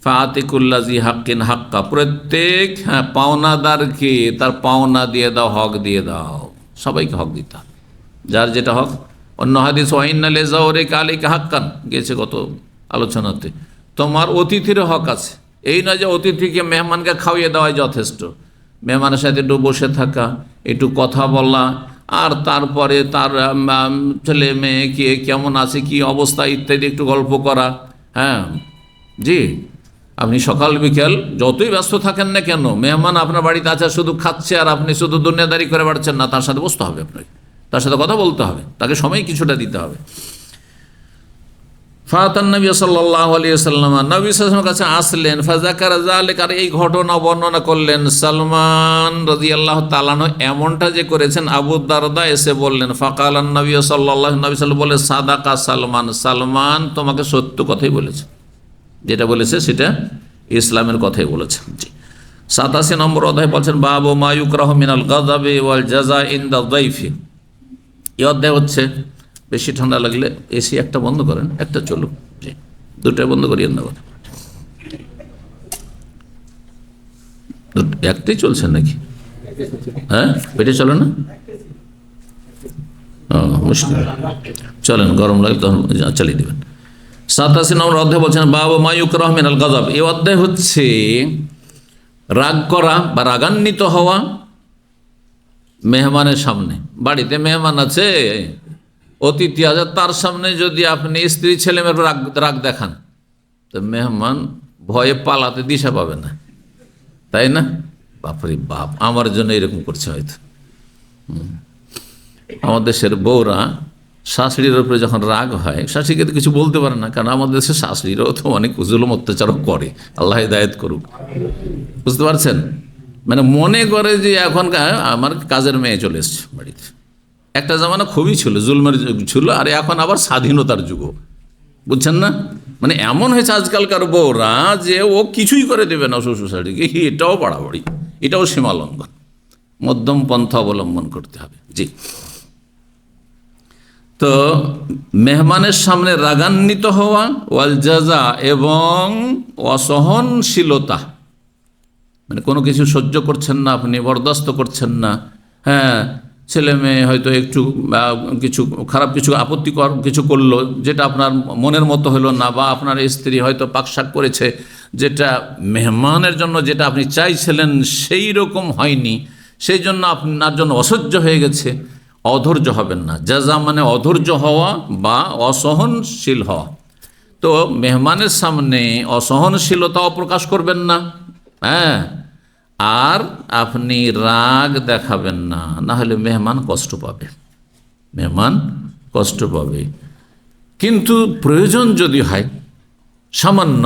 ফাতিকুল্লাজি হাক্কিন হাক্কা, প্রত্যেক পাওনাদারকে তার পাওনা দিয়ে দাও, হক দিয়ে দাও, সবাইকে হক দিতে হবে, যার যেটা হক। অন্য হাদিস ওয়াইন্না লিজাওরিকা আলাইকা হাক্কান গেছে গত আলোচনাতে, তোমার অতিথির হক আছে। এই নয় যে অতিথিকে, মেহমানকে খাওয়িয়ে দেওয়াই যথেষ্ট, মেহমানের সাথে একটু বসে থাকা, একটু কথা বলা, আর তারপরে তার ছেলে মেয়ে কে কেমন আছে, কি অবস্থা ইত্যাদি একটু গল্প করা। জি, আপনি সকাল বিকেল যতই ব্যস্ত থাকেন না কেন, মেহমান আপনার বাড়িতে আছে, শুধু খাচ্ছে আর আপনি শুধু দুনিয়াদারি করে বাড়ছেন না, তার সাথে বসতে হবে, আপনাকে তার সাথে কথা বলতে হবে, তাকে সময় কিছুটা দিতে হবে। ফাতান নবী সাল্লাল্লাহু আলাইহি ওয়াসাল্লাম, নবী সাল্লাল্লাহু আলাইহি ওয়াসাল্লামের কাছে আসলেন। ফাযাকারা যালিকা, আর এই ঘটনা বর্ণনা করলেন। সালমান রাদিয়াল্লাহু তাআলা আনহু এমনটা যে করেছেন, আবু দারদা এসে বললেন, ফাকালান নবী সাল্লাল্লাহু আলাইহি ওয়াসাল্লাম, বলে, সাদাকা সালমান, সালমান তোমাকে সত্য কথাই বলেছে, যেটা বলেছে সেটা ইসলামের কথাই বলেছে। জি, 87 নম্বর অধ্যায় বলছেন, বাবু মা ইউকরাহু মিনাল গাযাবি ওয়াল জাযা ইনদা যায়ফি। এই অধ্যায় হচ্ছে, বেশি ঠান্ডা লাগলে এসি একটা বন্ধ করেন, একটা চলুক, জি, দুটাই বন্ধ করিয়েন না, একটাই চলছে নাকি? পেটে চলে না? মুশকিল, চলেন, গরম লাগে তখন চালিয়ে দেবেন। 87 নম্বর অধ্যায় বলছেন, বাবু মা ইউকরাহু মিনাল গাযাব। এই অধ্যায় হচ্ছে রাগ করা বা রাগান্বিত হওয়া মেহমানের সামনে। বাড়িতে মেহমান আছে, অতিথি আছে, তার সামনে যদি আপনি স্ত্রী ছেলে মেয়ের রাগ দেখান, তো মেহমান ভয়ে পালাতে দিশা পাবে না, তাই না? বাপরে বাপ, আমার জন্য এরকম করছে হয়তো। আমাদের দেশের বউরা শাশুড়ির উপরে যখন রাগ হয়, শাশুড়িকে তো কিছু বলতে পারে না, কারণ আমাদের দেশের শাশুড়িরাও তো অনেক জুলুম অত্যাচারও করে, আল্লাহ হিদায়াত করুক, বুঝতে পারছেন? মানে মনে করে যে এখন আমার কাজের মেয়ে চলে এসছে বাড়িতে। একটা জামানা খুবই ছিল, জুলমের যুগ ছিল, আর এখন আবার স্বাধীনতার যুগও, বুঝছেন না? মানে এমন হয়েছে আজকালকার বউরা যে ও কিছুই করে দেবে না শ্বশুর শাশুড়িকে, এটাও বাড়াবাড়ি, এটাও সীমালঙ্ঘন, মধ্যম পন্থা অবলম্বন করতে হবে। জি, তো মেহমানের সামনে রাগান্বিত হওয়া, ওয়াল জাযা, এবং অসহনশীলতা, মানে কোনো কিছু সহ্য করছেন না আপনি, বরদাস্ত করছেন না। ছেলে মেয়ে হয়তো একটু কিছু খারাপ কিছু আপত্তিকর কিছু করলো, যেটা আপনার মনের মতো হলো না, বা আপনার স্ত্রী হয়তো পাকশাক করেছে, যেটা মেহমানের জন্য যেটা আপনি চাইছিলেন সেই রকম হয়নি, সেই জন্য আপনার জন্য অসহ্য হয়ে গেছে। অধৈর্য হবেন না। জাযা মানে অধৈর্য হওয়া বা অসহনশীল হওয়া। তো মেহমানের সামনে অসহনশীলতাও প্রকাশ করবেন না, আর আপনি রাগ দেখাবেন না, না হলে মেহমান কষ্ট পাবে, মেহমান কষ্ট পাবে। কিন্তু প্রয়োজন যদি হয় সামান্য,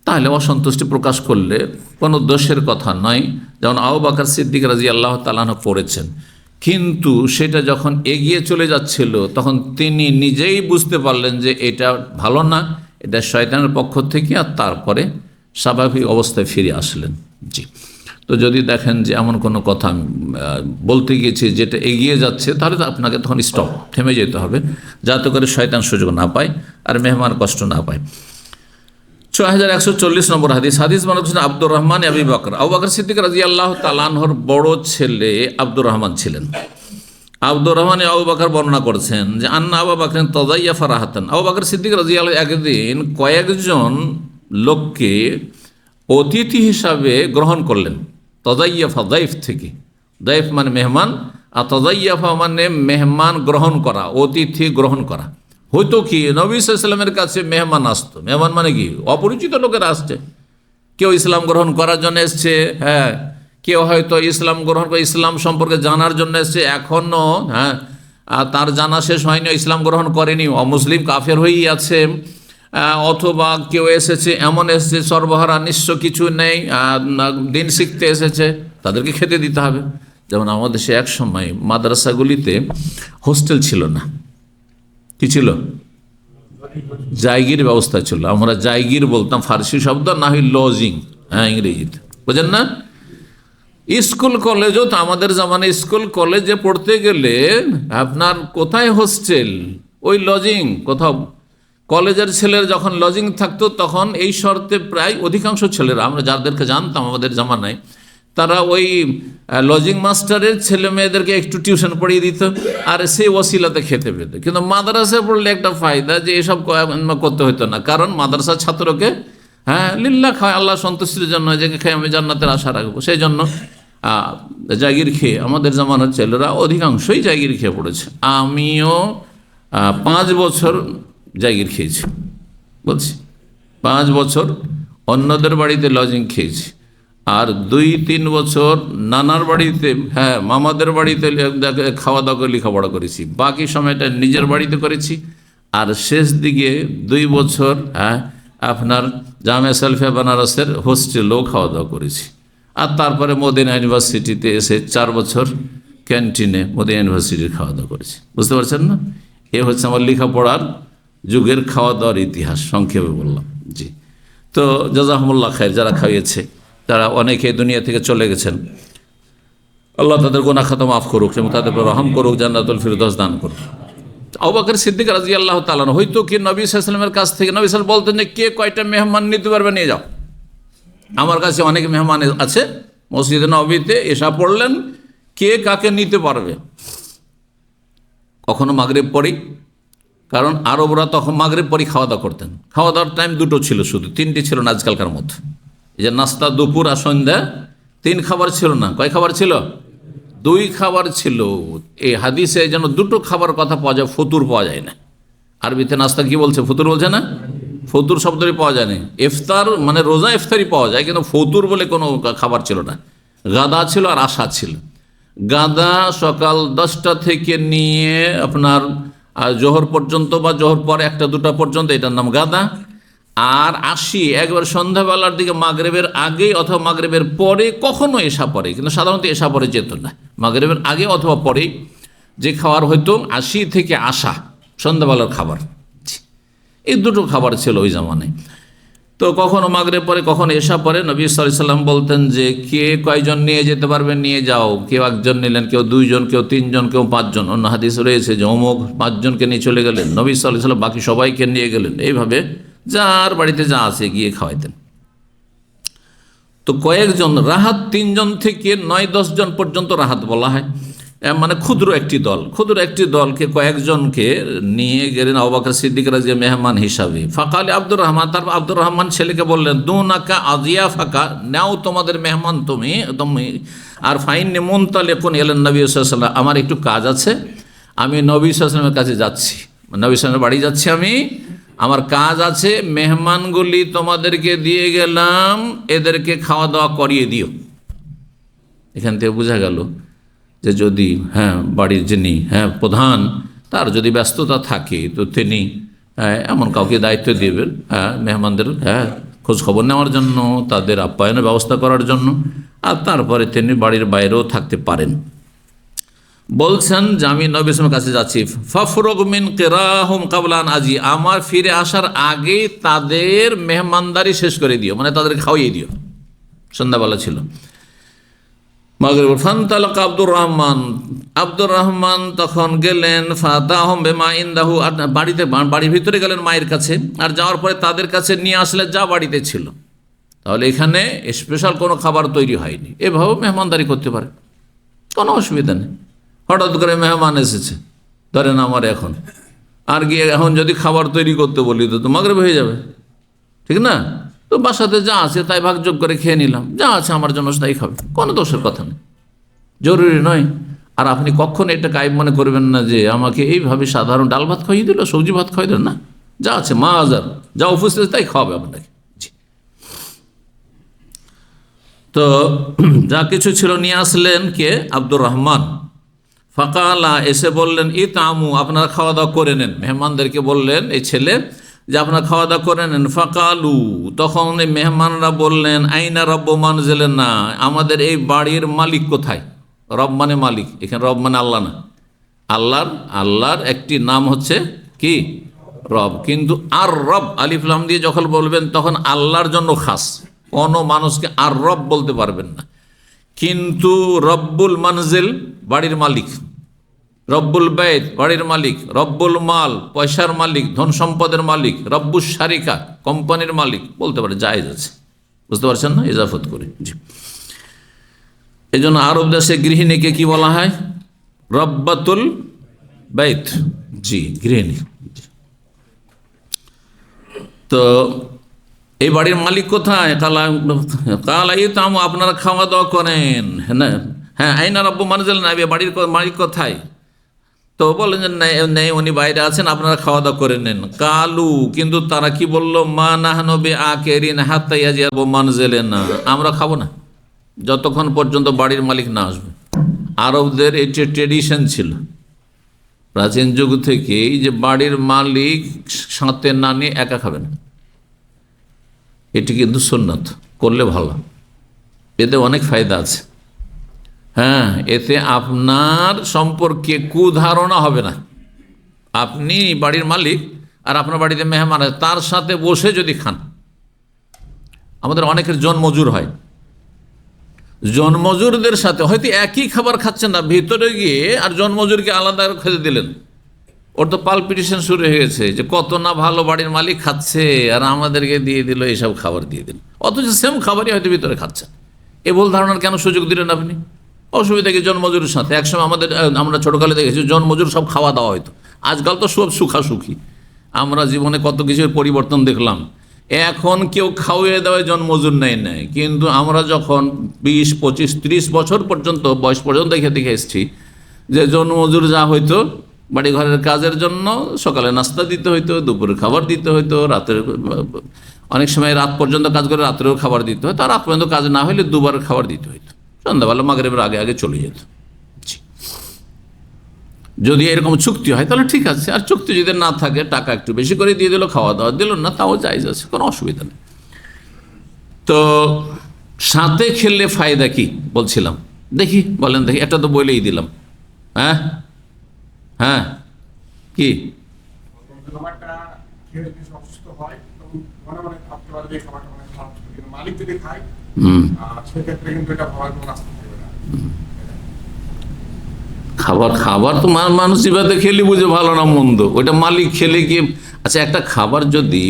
তাহলে অসন্তুষ্টি প্রকাশ করলে কোনো দোষের কথা নয়। যেমন আবু বকর সিদ্দিক রাদিয়াল্লাহু তাআলা আনহু করেছেন, কিন্তু সেটা যখন এগিয়ে চলে যাচ্ছিল, তখন তিনি নিজেই বুঝতে পারলেন যে এটা ভালো না, এটা শয়তানের পক্ষ থেকে, আর তারপরে স্বাভাবিক অবস্থায় ফিরে আসলেন। জি, তো যদি দেখেন যে এমন কোনো কথা বলতে গিয়েছে যেটা এগিয়ে যাচ্ছে, তাহলে তো আপনাকে তখন স্টপ, থেমে যেতে হবে, যাতে করে শয়তান সুযোগ না পায় আর মেহমান কষ্ট না পায়। 6140 নম্বর হাদিস। হাদিস বর্ণনা করেছেন আব্দুর রহমান আবি বকর। আবু বকর সিদ্দিক রাদিয়াল্লাহু তাআলা আনহুর বড় ছেলে আব্দুর রহমান ছিলেন। আব্দুর রহমান আবু বকর বর্ণনা করেছেন যে আন্না আবু বকর তাযায়্যাফা রাহাতান। আবু বকর সিদ্দিক রাদিয়াল্লাহু একদিন কয়েকজন লোককে অতিথি হিসাবে গ্রহণ করলেন। তাযায়্যাফা দাইফ থেকে, দাইফ মানে মেহমান, আর তাযায়্যাফা মানে মেহমান গ্রহণ করা, অতিথি গ্রহণ করা। হয়তো কি নবী সাল্লাল্লাহু আলাইহি ওয়াসাল্লামের কাছে মেহমান আসতো। মেহমান মানে কি? অপরিচিত লোকেরা আসছে, কেউ ইসলাম গ্রহণ করার জন্য এসছে, হ্যাঁ, কেউ হয়তো ইসলাম গ্রহণ করে ইসলাম সম্পর্কে জানার জন্য এসছে, এখনও হ্যাঁ তার জানা শেষ হয়নি, ইসলাম গ্রহণ করেনি, অমুসলিম কাফের হয়েই আছে। অথবা কেউ এসেছে এমন এসেছে সর্বহারা, নিঃস্ব, কিছু নেই, দিন শিখতে এসেছে, তাদেরকে খেতে দিতে হবে। যেমন আমাদের দেশে এক সময় মাদ্রাসাগুলিতে হোস্টেল ছিল না, কি ছিল? জায়গির ব্যবস্থা ছিল। আমরা জায়গির বলতাম, ফার্সি শব্দ, না হয় লজিং, হ্যাঁ ইংরেজিতে, বুঝেন না? স্কুল কলেজও তো আমাদের জামানায় স্কুল কলেজে পড়তে গেলে আপনার কোথায় হোস্টেল, ওই লজিং কোথাও। কলেজের ছেলের যখন লজিং থাকতো তখন এই শর্তে প্রায় অধিকাংশ ছেলেরা, আমরা যাদেরকে জানতাম আমাদের জামানায়, তারা ওই লজিং মাস্টারের ছেলে মেয়েদেরকে একটু টিউশন পড়িয়ে দিত, আর সেই ওসিলাতে খেতে পেত। কিন্তু মাদ্রাসায় পড়লে একটা ফায়দা যে এসব করতে হতো না, কারণ মাদ্রাসার ছাত্রকে হ্যাঁ লিল্লাহ খায়, আল্লাহ সন্তুষ্টির জন্য, যে খেয়ে আমি জান্নাতের আশা রাখবো, সেই জন্য জাগির খেয়ে আমাদের জামানার ছেলেরা অধিকাংশই জাগির খেয়ে পড়েছে। আমিও 5 বছর জাগির খেয়েছি, বলছি 5 বছর অন্যদের বাড়িতে লজিং খেয়েছি, আর 2-3 বছর নানার বাড়িতে, হ্যাঁ মামাদের বাড়িতে খাওয়া দাওয়া করে লেখাপড়া করেছি। বাকি সময়টা নিজের বাড়িতে করেছি। আর শেষ দিকে 2 বছর হ্যাঁ আপনার জামে সেলফে বেনারসের হোস্টেলেও খাওয়া দাওয়া করেছি। আর তারপরে মদিনা ইউনিভার্সিটিতে এসে 4 বছর ক্যান্টিনে মদিনা ইউনিভার্সিটির খাওয়া দাওয়া করেছি। বুঝতে পারছেন না? এ হচ্ছে আমার লেখাপড়ার যুগের খাওয়া দাওয়ার ইতিহাস, সংক্ষেপে বললাম। জি, তো জাযাকুমুল্লাহ খায়ের, যারা খাইয়েছে, তারা অনেকে দুনিয়া থেকে চলে গেছেন, আল্লাহ তাদের গুনাহ খাতা মাফ করুক এবং তাদের উপর রহম করুক, জান্নাতুল ফিরদৌস দান করুক। আবু বকর সিদ্দিক রাদিয়াল্লাহু তাআলা হয়তো কি নবী সাল্লাল্লাহু আলাইহি ওয়াসাল্লামের কাছ থেকে, নবী সাল্লাল্লাহু আলাইহি ওয়াসাল্লাম বলতেন যে কে কয়টা মেহমান নিতে পারবে নিয়ে যাও, আমার কাছে অনেক মেহমান আছে। মসজিদে নববীতে এশা পড়লেন, কে কাকে নিতে পারবে। কখনো মাগরিব পড়ি, কারণ আরবরা তখন মাগরিব পরই খাওয়া দাওয়া করতেন। খাওয়া দাওয়ার টাইম 2টো ছিল, শুধু 3টি ছিল না আজকালকার মতো। এই যে নাস্তা, দুপুর আর সন্ধ্যা, 3 খাবার ছিল না। কয় খাবার ছিল? 2 খাবার ছিল। এই হাদিসে যেন 2টো খাবার কথা পাওয়া যায়, ফতুর পাওয়া যায় না। আরবিতে নাস্তা কি বলছে? ফতুর বলছে না? ফতুর শব্দটি পাওয়া যায় না। ইফতার মানে রোজা ইফতারি পাওয়া যায়, কিন্তু ফতুর বলে কোনো খাবার ছিল না। গাদা ছিল আর আশা ছিল। গাদা সকাল 10টা থেকে নিয়ে আপনার জোহর পর্যন্ত, বা জোহর পরে 1টা-2টা পর্যন্ত, এটার নাম গাদা। আর আশি একবার সন্ধ্যাবেলার দিকে, মাগরিবের আগে অথবা মাগরিবের পরে, কখনো এশা পরে, কিন্তু সাধারণত এশা পরে যেত না, মাগরিবের আগে অথবা পরে যে খাবার হয়তো আশি থেকে আশা, সন্ধ্যাবেলার খাবার। এই 2টো খাবার ছিল ওই জামানায়। তো কখনো মাগরিব পরে, কখনো এশা পরে নবী সাল্লাল্লাহু আলাইহি ওয়াসাল্লাম বলতেন যে কে কয়জন নিয়ে যেতে পারবেন নিয়ে যাও। কেউ 1জন নিলেন, কেউ 2জন, কেউ 3জন, কেউ 5জন। অন্য হাদিস রয়েছে যে অমুক 5জনকে নিয়ে চলে গেলেন, নবী সাল্লাল্লাহু আলাইহি ওয়াসাল্লাম বাকি সবাইকে নিয়ে গেলেন। এইভাবে যার বাড়িতে যা আছে গিয়ে খাওয়াইতেন। তো কয়েকজন রাহাত, 3জন থেকে 9-10 জন পর্যন্ত রাহাত বলা হয়, মানে ক্ষুদ্র একটি দল। ক্ষুদ্র একটি দলকে, কয়েকজনকে নিয়ে গেলেন আবু বকর সিদ্দিক রাদিয়াল্লাহু মেহমান হিসাবে। ফাকালে আব্দুর রহমান, তারপর আব্দুর রহমান ছেলেকে বললেন, দুনাকা আযিয়াফাকা, নাও তোমাদের মেহমান তুমি। আর ফাইন্নী মুনতালিকুন ইলান নবী সাল্লাল্লাহু আলাইহি ওয়াসাল্লাম, আমার একটু কাজ আছে, আমি নবী সাল্লাল্লাহু আলাইহি ওয়াসাল্লামের কাছে যাচ্ছি, নবী সাল্লাল্লাহু আলাইহি ওয়াসাল্লামের বাড়ি যাচ্ছি আমি, আমার কাজ আছে, মেহমানগুলি তোমাদেরকে দিয়ে গেলাম, এদেরকে খাওয়া দাওয়া করিয়ে দিও। এখান থেকে বোঝা গেল যে যদি বাড়ির যিনি প্রধান, তার যদি ব্যস্ততা থাকে, তো তিনি এমন কাউকে দায়িত্ব দেবেন মেহমানদের খোঁজ খবর নেওয়ার জন্য, তাদের আপ্যায়নের ব্যবস্থা করার জন্য, আর তারপরে তিনি বাড়ির বাইরেও থাকতে পারেন। বলছেন যে আমি নবী সাল্লাল্লাহু আলাইহি ওয়াসাল্লামের কাছে যাচ্ছি, ফাফরুগ মিন কিরাহুম ক্বাবলা আন আজি, আমার ফিরে আসার আগে তাদের মেহমানদারি শেষ করে দিও, মানে তাদের খাওয়িয়ে দিও। সন্ধ্যাবেলা ছিল, মাগরিব ফান্তালাকা আব্দুর রহমান তখন গেলেন ফাতাহুম বিমা ইনদাহু, বাড়ির ভিতরে গেলেন মায়ের কাছে, আর যাওয়ার পরে তাদের কাছে নিয়ে আসলে যা বাড়িতে ছিল। তাহলে এখানে স্পেশাল কোনো খাবার তৈরি হয়নি, এভাবেও মেহমানদারি করতে পারে, কোনো অসুবিধা নেই। হঠাৎ করে মেহমান এসেছে ধরেন আমার এখন, আর গিয়ে এখন যদি খাবার তৈরি করতে বলি তো মাগরিব হয়ে যাবে, ঠিক না? তো বাসাতে যা আছে তাই ভাগযোগ করে খেয়ে নিলাম, যা আছে আমার জন্য তাই খাবে, কোনো দোষের কথা নেই, জরুরি নয়। আর আপনি কখনো এটা গায়েব মনে করবেন না যে আমাকে এইভাবে সাধারণ ডাল ভাত খাইয়ে দিল, সবজি ভাত খাইয়ে দিল, না, যা আছে মা আজার যা উপস্থিত তাই খাওয়াবে আপনাকে। তো যা কিছু ছিল নিয়ে আসলেন কে? আব্দুর রহমান। ফাকালা, এসে বললেন ইতামু, আপনারা খাওয়া দাওয়া করে নেন। মেহমানদেরকে বললেন এই ছেলে যে আপনারা খাওয়া দাওয়া করে নেন। ফাকালু, তখন এই মেহমানরা বললেন আইনা রব্ব মানজিলেন, না, আমাদের এই বাড়ির মালিক কোথায়? রব মানে মালিক, এখানে রব মানে আল্লাহ না, আল্লাহর একটি নাম হচ্ছে কি? রব। কিন্তু আর রব আলিফ লাম দিয়ে যখন বলবেন তখন আল্লাহর জন্য খাস, কোনো মানুষকে আর রব বলতে পারবেন না। কিন্তু রব্বুল মানজিল বাড়ির মালিক, রব্বুল বাইত বাড়ির মালিক, রব্বুল মাল পয়সার মালিক, ধন সম্পদের মালিক, রব্বুস শারিকা কোম্পানির মালিক বলতে পারে, জায়েজ আছে, বুঝতে পারছেন না? ইজাফত করে। জি, এই জন্য আরব দেশে গৃহিণীকে কি বলা হয়? রব্বাতুল বাইত। জি, গৃহিণী। তো এই বাড়ির মালিক কোথায়? কালা ইতামু, আপনারা খাওয়া দাওয়া করেন। হ্যাঁ, আইনা রব্বু মানজিল, না, বাড়ির মালিক কোথায়? তো বলেন যে নেই, উনি বাইরে আছেন, আপনারা খাওয়া দাওয়া করে নেন। কালু, কিন্তু তারা কি বললো? মা নাহনু বিআকিরিন হাত্তা ইয়াজিবু মানজিলানা, আমরা খাবো না যতক্ষণ পর্যন্ত বাড়ির মালিক না আসবে। আরবদের এটি ট্রেডিশন ছিল প্রাচীন যুগ থেকেই, যে বাড়ির মালিক সাথে না নিয়ে একা খাবেন। এটি কিন্তু সুন্নাত, করলে ভালো, এতে অনেক ফায়দা আছে। হ্যাঁ, এতে আপনার সম্পর্কে কুধারণা হবে না। আপনি বাড়ির মালিক আর আপনার বাড়িতে মেহমান আছে, তার সাথে বসে যদি খান। আমাদের অনেকের জনমজুর হয়, জনমজুরদের সাথে হয়তো একই খাবার খাচ্ছেন না, ভিতরে গিয়ে আর জনমজুরকে আলাদা খেতে দিলেন, ওর তো পালপিটেশন শুরু হয়ে গেছে যে কত না ভালো বাড়ির মালিক খাচ্ছে আর আমাদেরকে দিয়ে দিল এইসব খাবার দিয়ে দিল, অথচ সেম খাবারই হয়তো ভিতরে খাচ্ছেন। এ ভুল ধারণার কেন সুযোগ দিলেন আপনি? অসুবিধা কি জনমজুরের সাথে? একসময় আমরা ছোটোকালে দেখেছি জনমজুর সব খাওয়া দাওয়া হয়তো, আজকাল তো সব সুখাসুখি। আমরা জীবনে কত কিছুর পরিবর্তন দেখলাম। এখন কেউ খাওয়িয়ে দেওয়ায় জনমজুর নেয়, কিন্তু আমরা যখন 20, 25, 30 বছর পর্যন্ত বয়স পর্যন্ত দেখে এসেছি যে জনমজুর যা হইতো বাড়ি ঘরের কাজের জন্য, সকালে নাস্তা দিতে হইতো, দুপুরে খাবার দিতে হইতো, রাতের অনেক সময় রাত পর্যন্ত কাজ করে রাত্রেও খাবার দিতে হতো, আর রাত পর্যন্ত কাজ না হলে দুবার খাবার দিতে হইতো, সন্ধ্যাবেলা মাগরিবের আগে আগে চলে যেত। যদি এরকম চুক্তি হয় তাহলে ঠিক আছে, আর চুক্তি যদি না থাকে টাকা একটু বেশি করে দিয়ে দিল, খাওয়া দাওয়া দিল না, তাও জায়েজ আছে, কোনো অসুবিধা নেই। তো সাথে খেললে ফায়দা কি বলছিলাম, দেখি বলেন, দেখি, একটা তো বলেই দিলাম। হ্যাঁ হ্যাঁ, কি? খাবার তো মানুষ জিভাতে খেলে বুঝে ভালো না মন্দ, ওইটা মালিক খেলে কি? আচ্ছা, একটা খাবার যদি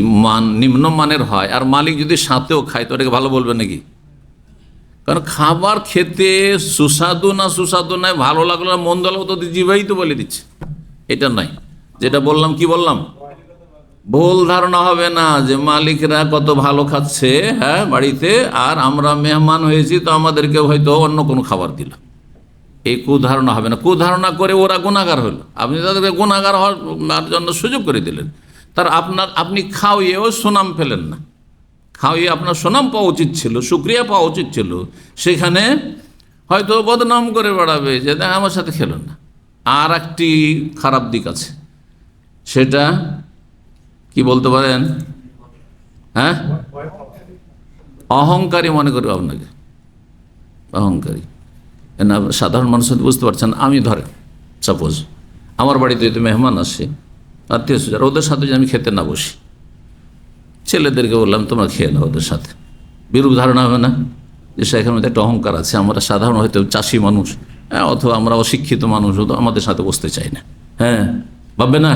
নিম্ন মানের হয় আর মালিক যদি সাথেও খায় তো ওটাকে ভালো বলবে নাকি? কারণ খাবার খেতে সুস্বাদু না সুস্বাদু নয়, ভালো লাগলো না মন্দ লাগলো, তো জিভাই তো বলে দিচ্ছে। এটা নয়, যেটা বললাম, কি বললাম, ভুল ধারণা হবে না যে মালিকরা কত ভালো খাচ্ছে হ্যাঁ বাড়িতে, আর আমরা মেহমান হয়েছি তো আমাদেরকে হয়তো অন্য কোনো খাবার দিল, এই কুধারণা হবে না। কুধারণা করে ওরা গুনাহগার হলো, আপনি তাদেরকে গুনাহগার হওয়ার জন্য সুযোগ করে দিলেন। আপনি খাওয়িয়েও সুনাম পেলেন না, খাওয়িয়ে আপনার সুনাম পাওয়া উচিত ছিল, শুকরিয়া পাওয়া উচিত ছিল, সেখানে হয়তো বদনাম করে বেড়াবে যে দেখ আমার সাথে খেলেন না। আর একটি খারাপ দিক আছে, সেটা কি বলতে পারেন? হ্যাঁ, অহংকারী মনে করবে আপনাকে, অহংকারী। না, সাধারণ মানুষ বুঝতে পারছেন। আমি ধরেন সাপোজ আমার বাড়িতে যদি মেহমান আসে, আত্মীয় স্বজন, ওদের সাথে যদি আমি খেতে না বসি, ছেলেদেরকে বললাম তোমরা খেয়ে নাও ওদের সাথে, বিরূপ ধারণা হবে না? যে শেখের মধ্যে একটা অহংকার আছে, আমরা সাধারণ হয়তো চাষি মানুষ, হ্যাঁ, অথবা আমরা অশিক্ষিত মানুষ, হয়তো আমাদের সাথে বসতে চাই না। হ্যাঁ, ভাববে না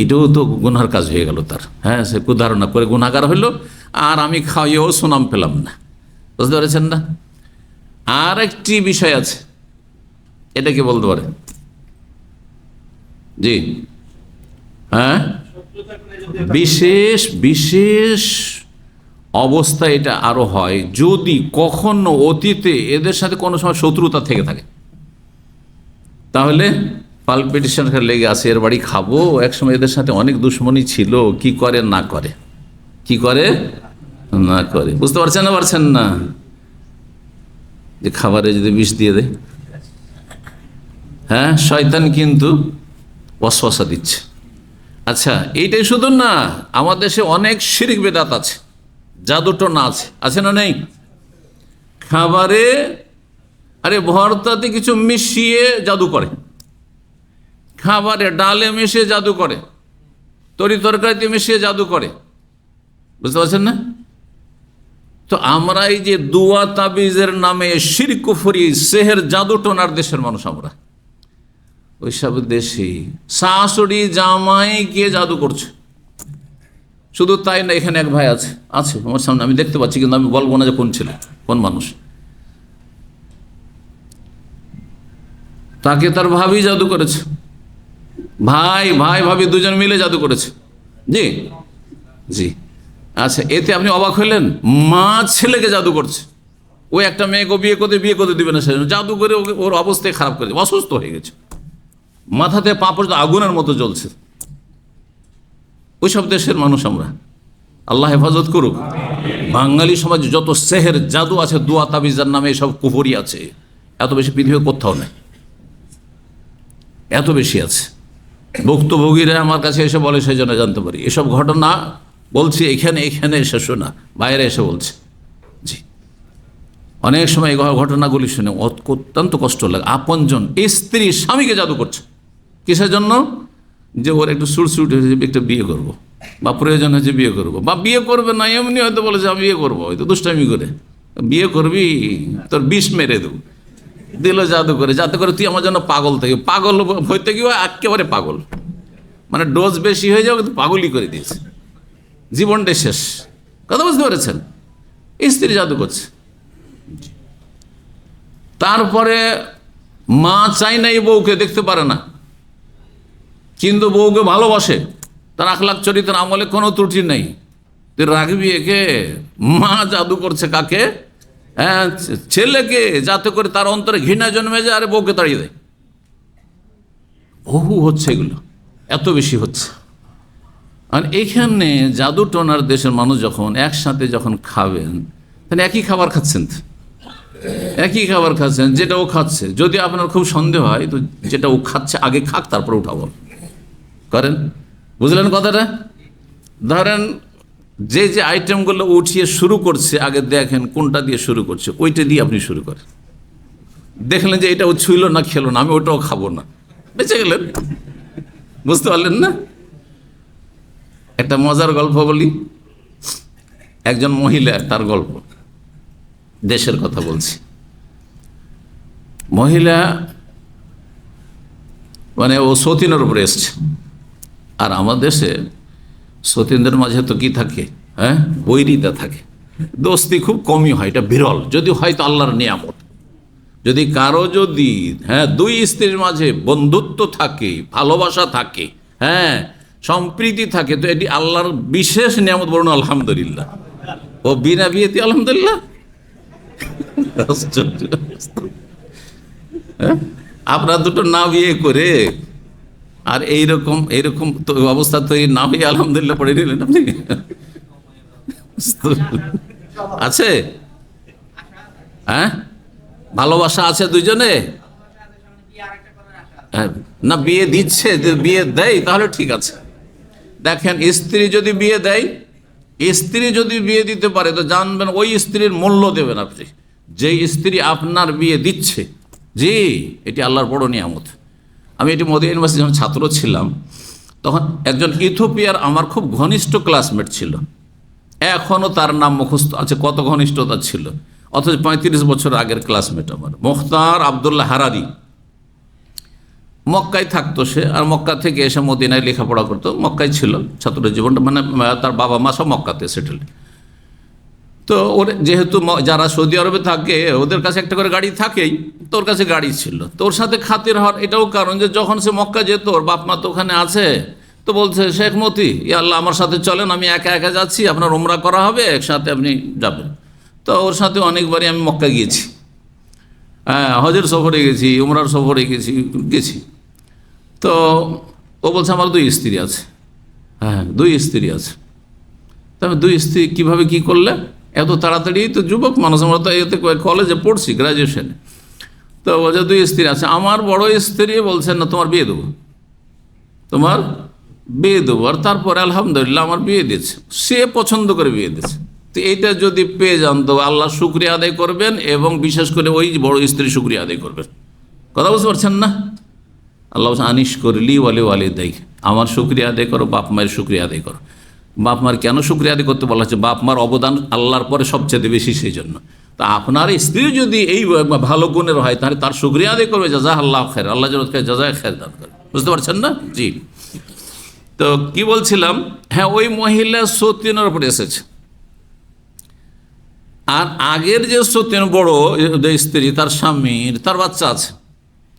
এটাও তো গুনার কাজ হয়ে গেল তার। হ্যাঁ, সে কুধারণা করে গুনাহগার হইল, আর আমি খাইয়েও সুনাম পেলাম না। বুঝতে পেরেছেন না? আর একটি বিষয় আছে, এটা কি বলতে পারে? জি, হ্যাঁ, বিশেষ বিশেষ অবস্থা এটা আরো হয় যদি কখনো অতীতে এদের সাথে কোনো সময় শত্রুতা থেকে থাকে, তাহলে পালপিটেশন লেগে আছে, এর বাড়ি খাবো, একসময় এদের সাথে অনেক দুশ্মনী ছিল, কি করে না করে, কি করে না করে। বুঝতে পারছেন না? পারছেন না? যে খাবারে যদি বিষ দিয়ে দেয়, হ্যাঁ, শয়তান কিন্তু ওয়াসওয়াসা দিচ্ছে। আচ্ছা, এইটাই শুধু না, আমাদের দেশে অনেক শিরক বেদাত আছে, জাদুটোনা আছে, আছে না নেই? খাবারে আরে ভর্তাতে কিছু মিশিয়ে জাদু করে, খাবারে ডালে মিশিয়ে জাদু করে, তরি তরকারিতে মিশিয়ে জাদু করে। বুঝতে পারছেন না? তো আমরা এই যে দুয়া তাবিজের নামে শিরক কুফরি সেহের জাদুটোনার দেশের মানুষ, আমরা ওইসব দেশে শাশুড়ি জামাই গিয়ে জাদু করছে। শুধু তাই না, এখানে এক ভাই আছে আছে আমার সামনে, আমি দেখতে পাচ্ছি, কিন্তু আমি বলবো না যে কোন ছেলে কোন মানুষ। তাকে তার ভাবি জাদু করেছে, ভাই ভাই ভাবি দুজন মিলে জাদু করেছে। জি জি। আচ্ছা, এতে আপনি অবাক হইলেন? মা ছেলেকে জাদু করছে, ওই একটা মেয়েকে বিয়ে করতে দিবে না, সে জাদু করে ওর অবস্থায় খারাপ করে, অসুস্থ হয়ে গেছে, মাথাতে পা পর্যন্ত আগুনের মতো জ্বলছে। ওইসব দেশের মানুষ আমরা, আল্লাহ হেফাজত করুক। বাঙালি সমাজ যত সেহের জাদু আছে, দুয়া তাবিজার নামে এসব কুফরি আছে, এত বেশি পৃথিবীর কোথাও নেই, এত বেশি আছে। ভুক্তভোগীরা আমার কাছে এসে বলে, সেই জন্য জানতে পারি এসব ঘটনা। বলছি এখানে এসে শোনা, বাইরে এসে বলছে। জি, অনেক সময় এই ঘটনাগুলি শুনে অত্যন্ত কষ্ট লাগে। আপনজন স্ত্রী স্বামীকে জাদু করছে, কিসের জন্য? যে ওর একটু সুরসুট হয়েছে, একটা বিয়ে করবো, বা প্রয়োজন হয়েছে বিয়ে করবো, বা বিয়ে করবে না এমনি হয়তো বলেছে আমি বিয়ে করবো, হয়তো দুষ্টামি করে। বিয়ে করবি, তোর বিষ মেরে দেবো, দিল জাদু করে, যাতে করে তুই আমার জন্য পাগল থাকি। পাগল হইতে গিয়ে একেবারে পাগল, মানে ডোজ বেশি হয়ে যাবে, কিন্তু পাগলই করে দিয়েছে, জীবনটাই শেষ। কথা বুঝতে পেরেছেন? স্ত্রী জাদু করছে। তারপরে মা চাই না এই বউকে, দেখতে পারে না, কিন্তু বউকে ভালোবাসে, তার আখলাক চরিত্র আমলে কোনো ত্রুটি নেই। তুই রাখবি একে? মা জাদু করছে কাকে? হ্যাঁ, ছেলেকে, যাতে করে তার অন্তরে ঘৃণা জন্মে যায়, আরে বউকে তাড়িয়ে দেয়। বহু হচ্ছে এগুলো, এত বেশি হচ্ছে। আর এইখানে জাদু টোনার দেশের মানুষ যখন একসাথে যখন খাবেন, তাহলে একই খাবার খাচ্ছেন, একই খাবার খাচ্ছেন, যেটা ও খাচ্ছে। যদি আপনার খুব সন্দেহ হয়, তো যেটা ও খাচ্ছে আগে খাক, তারপর উঠাবো করেন। বুঝলেন কথাটা? ধরেন যে যে আইটেমগুলো উঠিয়ে শুরু করছে, আগে দেখেন কোনটা দিয়ে শুরু করছে, ওইটা দিয়ে আপনি শুরু করেন। দেখলেন যে এটা ও ছুঁইল না, খেলো না, আমি ওটাও খাবো না, বেঁচে গেলেন। বুঝতে পারলেন না? একটা মজার গল্প বলি। একজন মহিলা, তার গল্প, দেশের কথা বলছি। মহিলা মানে ও সতীনের উপরে এসছে। আর আমার দেশে সতীনদের মাঝে তো কি থাকে? হ্যাঁ, বৈরিতা থাকে, দোস্তি খুব কমই হয়, এটা বিরল। যদি হয়তো আল্লাহর নিয়ামত, যদি কারো যদি দুই স্ত্রীর মাঝে বন্ধুত্ব থাকে, ভালোবাসা থাকে, হ্যাঁ, সম্প্রীতি থাকে, তো এটি আল্লাহর বিশেষ নিয়ামত। বলুন আলহামদুলিল্লাহ। ও বিনা বিয়েতে আলহামদুলিল্লাহ। আপনার দুটো না বিয়ে করে আর এইরকম তো অবস্থা তৈরি না হয়ে আলহামদুলিল্লাহ পড়ে নিলেন আপনি। আছে, হ্যাঁ, ভালোবাসা আছে দুইজনে। না বিয়ে দিচ্ছে, বিয়ে দেয়, তাহলে ঠিক আছে। দেখেন, স্ত্রী যদি বিয়ে দেয়, স্ত্রী যদি বিয়ে দিতে পারে, তো জানবেন ওই স্ত্রীর মূল্য দেবেন আপনি, যে স্ত্রী আপনার বিয়ে দিচ্ছে। জি, এটি আল্লাহর বড় নিয়ামত। আমি এটি মদিনা ইউনিভার্সিটি যখন ছাত্র ছিলাম, তখন একজন ইথিওপিয়ার আমার খুব ঘনিষ্ঠ ক্লাসমেট ছিল। এখনও তার নাম মুখস্থ আছে, কত ঘনিষ্ঠতা ছিল, অথচ 35 বছর আগের ক্লাসমেট আমার, মুখতার আবদুল্লাহ হারারি। মক্কায় থাকতো সে, আর মক্কা থেকে এসে মদিনায় লেখাপড়া করতো। মক্কায় ছিল ছাত্র জীবনটা, মানে তার বাবা মা সব মক্কাতে সেটেল। তো ওর যেহেতু যারা সৌদি আরবে থাকে ওদের কাছে একটা করে গাড়ি থাকেই, তোর কাছে গাড়ি ছিল। তোর সাথে খাতির হওয়ার এটাও কারণ যে যখন সে মক্কা যেত, ওর বাপ মা তো ওখানে আছে, তো বলছে শেখ মতি, ইয়া আল্লাহ আমার সাথে চলেন, আমি একা একা যাচ্ছি, আপনার উমরা করা হবে, একসাথে আপনি যাবেন। তো ওর সাথে অনেকবারই আমি মক্কা গিয়েছি, হ্যাঁ, হজের সফরে গেছি, উমরার সফরে গেছি। তো ও বলছে আমার 2 স্ত্রী আছে। হ্যাঁ, 2 স্ত্রী আছে। তবে 2 স্ত্রী কীভাবে কী করলে এত তাড়াতাড়ি? তো যুবক মানুষ, আমরা তো এতে কলেজে পড়ছি, গ্রাজুয়েশনে। তো বলছে 2 স্ত্রী আছে। আমার বড় স্ত্রী বলছেন না তোমার বিয়ে দেবো, তোমার বিয়ে দেবো। আর তারপরে আলহামদুলিল্লাহ আমার বিয়ে দিয়েছে, সে পছন্দ করে বিয়ে দিয়েছে। তো এইটা যদি পেয়ে যান তো আল্লাহ শুকরিয়া আদায় করবেন, এবং বিশেষ করে ওই বড় স্ত্রী শুকরিয়া আদায় করবেন। কথা বুঝতে পারছেন না? আল্লাহ আনিস করলি ওয়ালে দেয়, আমার শুকরিয়া আদায় করো, বাপ মায়ের শুকরিয়া আদায় করো। বাপ মার কেন শুকরিয়া আদায় করতে বলা হচ্ছে? বাপ মার অবদান আল্লাহর পরে সবচেয়ে বেশি, সেই জন্য। তা আপনার স্ত্রী যদি এই ভালো গুণের হয়, তাহলে তার শুকরিয়া আদায় করবে, জাজা আল্লাহ খের, আল্লাহ যেন জাজা খের দান করে। বুঝতে পারছেন না? জি। তো কি বলছিলাম, হ্যাঁ, ওই মহিলা সতীনের উপরে এসেছে। আর আগের যে সতীন বড় স্ত্রী, তার স্বামীর, তার বাচ্চা আছে।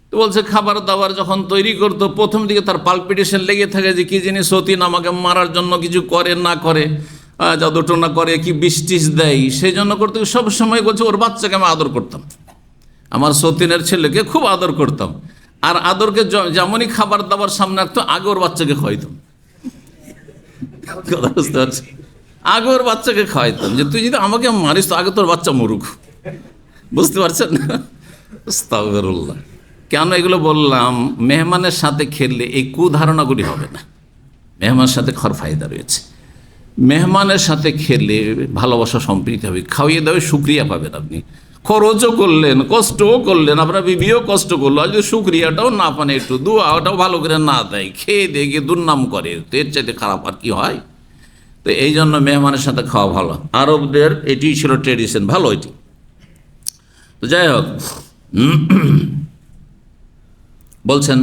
তো বলছে খাবার দাবার যখন তৈরি করতো, প্রথম দিকে তার পালপিটেশন লেগে থাকে যে কি জিনিস সতীন আমাকে মারার জন্য কিছু করে না করে, জাদুটোনা করে, কি বৃষ্টিস দেয়, সেই জন্য করতে সব সময় বলছে ওর বাচ্চাকে আমি আদর করতাম, আমার সতীনের ছেলেকে খুব আদর করতাম। আর আদরকে যেমনই খাবার দাবার সামনে রাখতো, আগে ওর বাচ্চাকে খাওয়াইতাম। কথা বুঝতে পারছি? আগে ওর বাচ্চাকে খাওয়াইতাম, যে তুই যদি আমাকে মারিস তো আগে তোর বাচ্চা মরুক। বুঝতে পারছেন না? আস্তাগফিরুল্লাহ। কেন এগুলো বললাম? মেহমানের সাথে খেললে এই কুধারণাগুলি হবে না। মেহমানের সাথে খাওয়ার ফায়দা রয়েছে। মেহমানের সাথে খেলে ভালোবাসা সম্পৃক্ত হবে, খাওয়িয়ে দেবে, শুক্রিয়া পাবেন আপনি। খরচও করলেন, কষ্টও করলেন, আপনার বিবিও কষ্ট করলো, আর যদি শুক্রিয়াটাও না পান, একটু দুয়াটাও ভালো করে না দেয়, খেয়ে দিয়ে গিয়ে দুর্নাম করে, তো এর চাইতে খারাপ আর কি হয়? তো এই জন্য মেহমানের সাথে খাওয়া ভালো। আরবদের এটি ছিল ট্রেডিশন, ভালো এটি। তো যাই হোক, বলছেন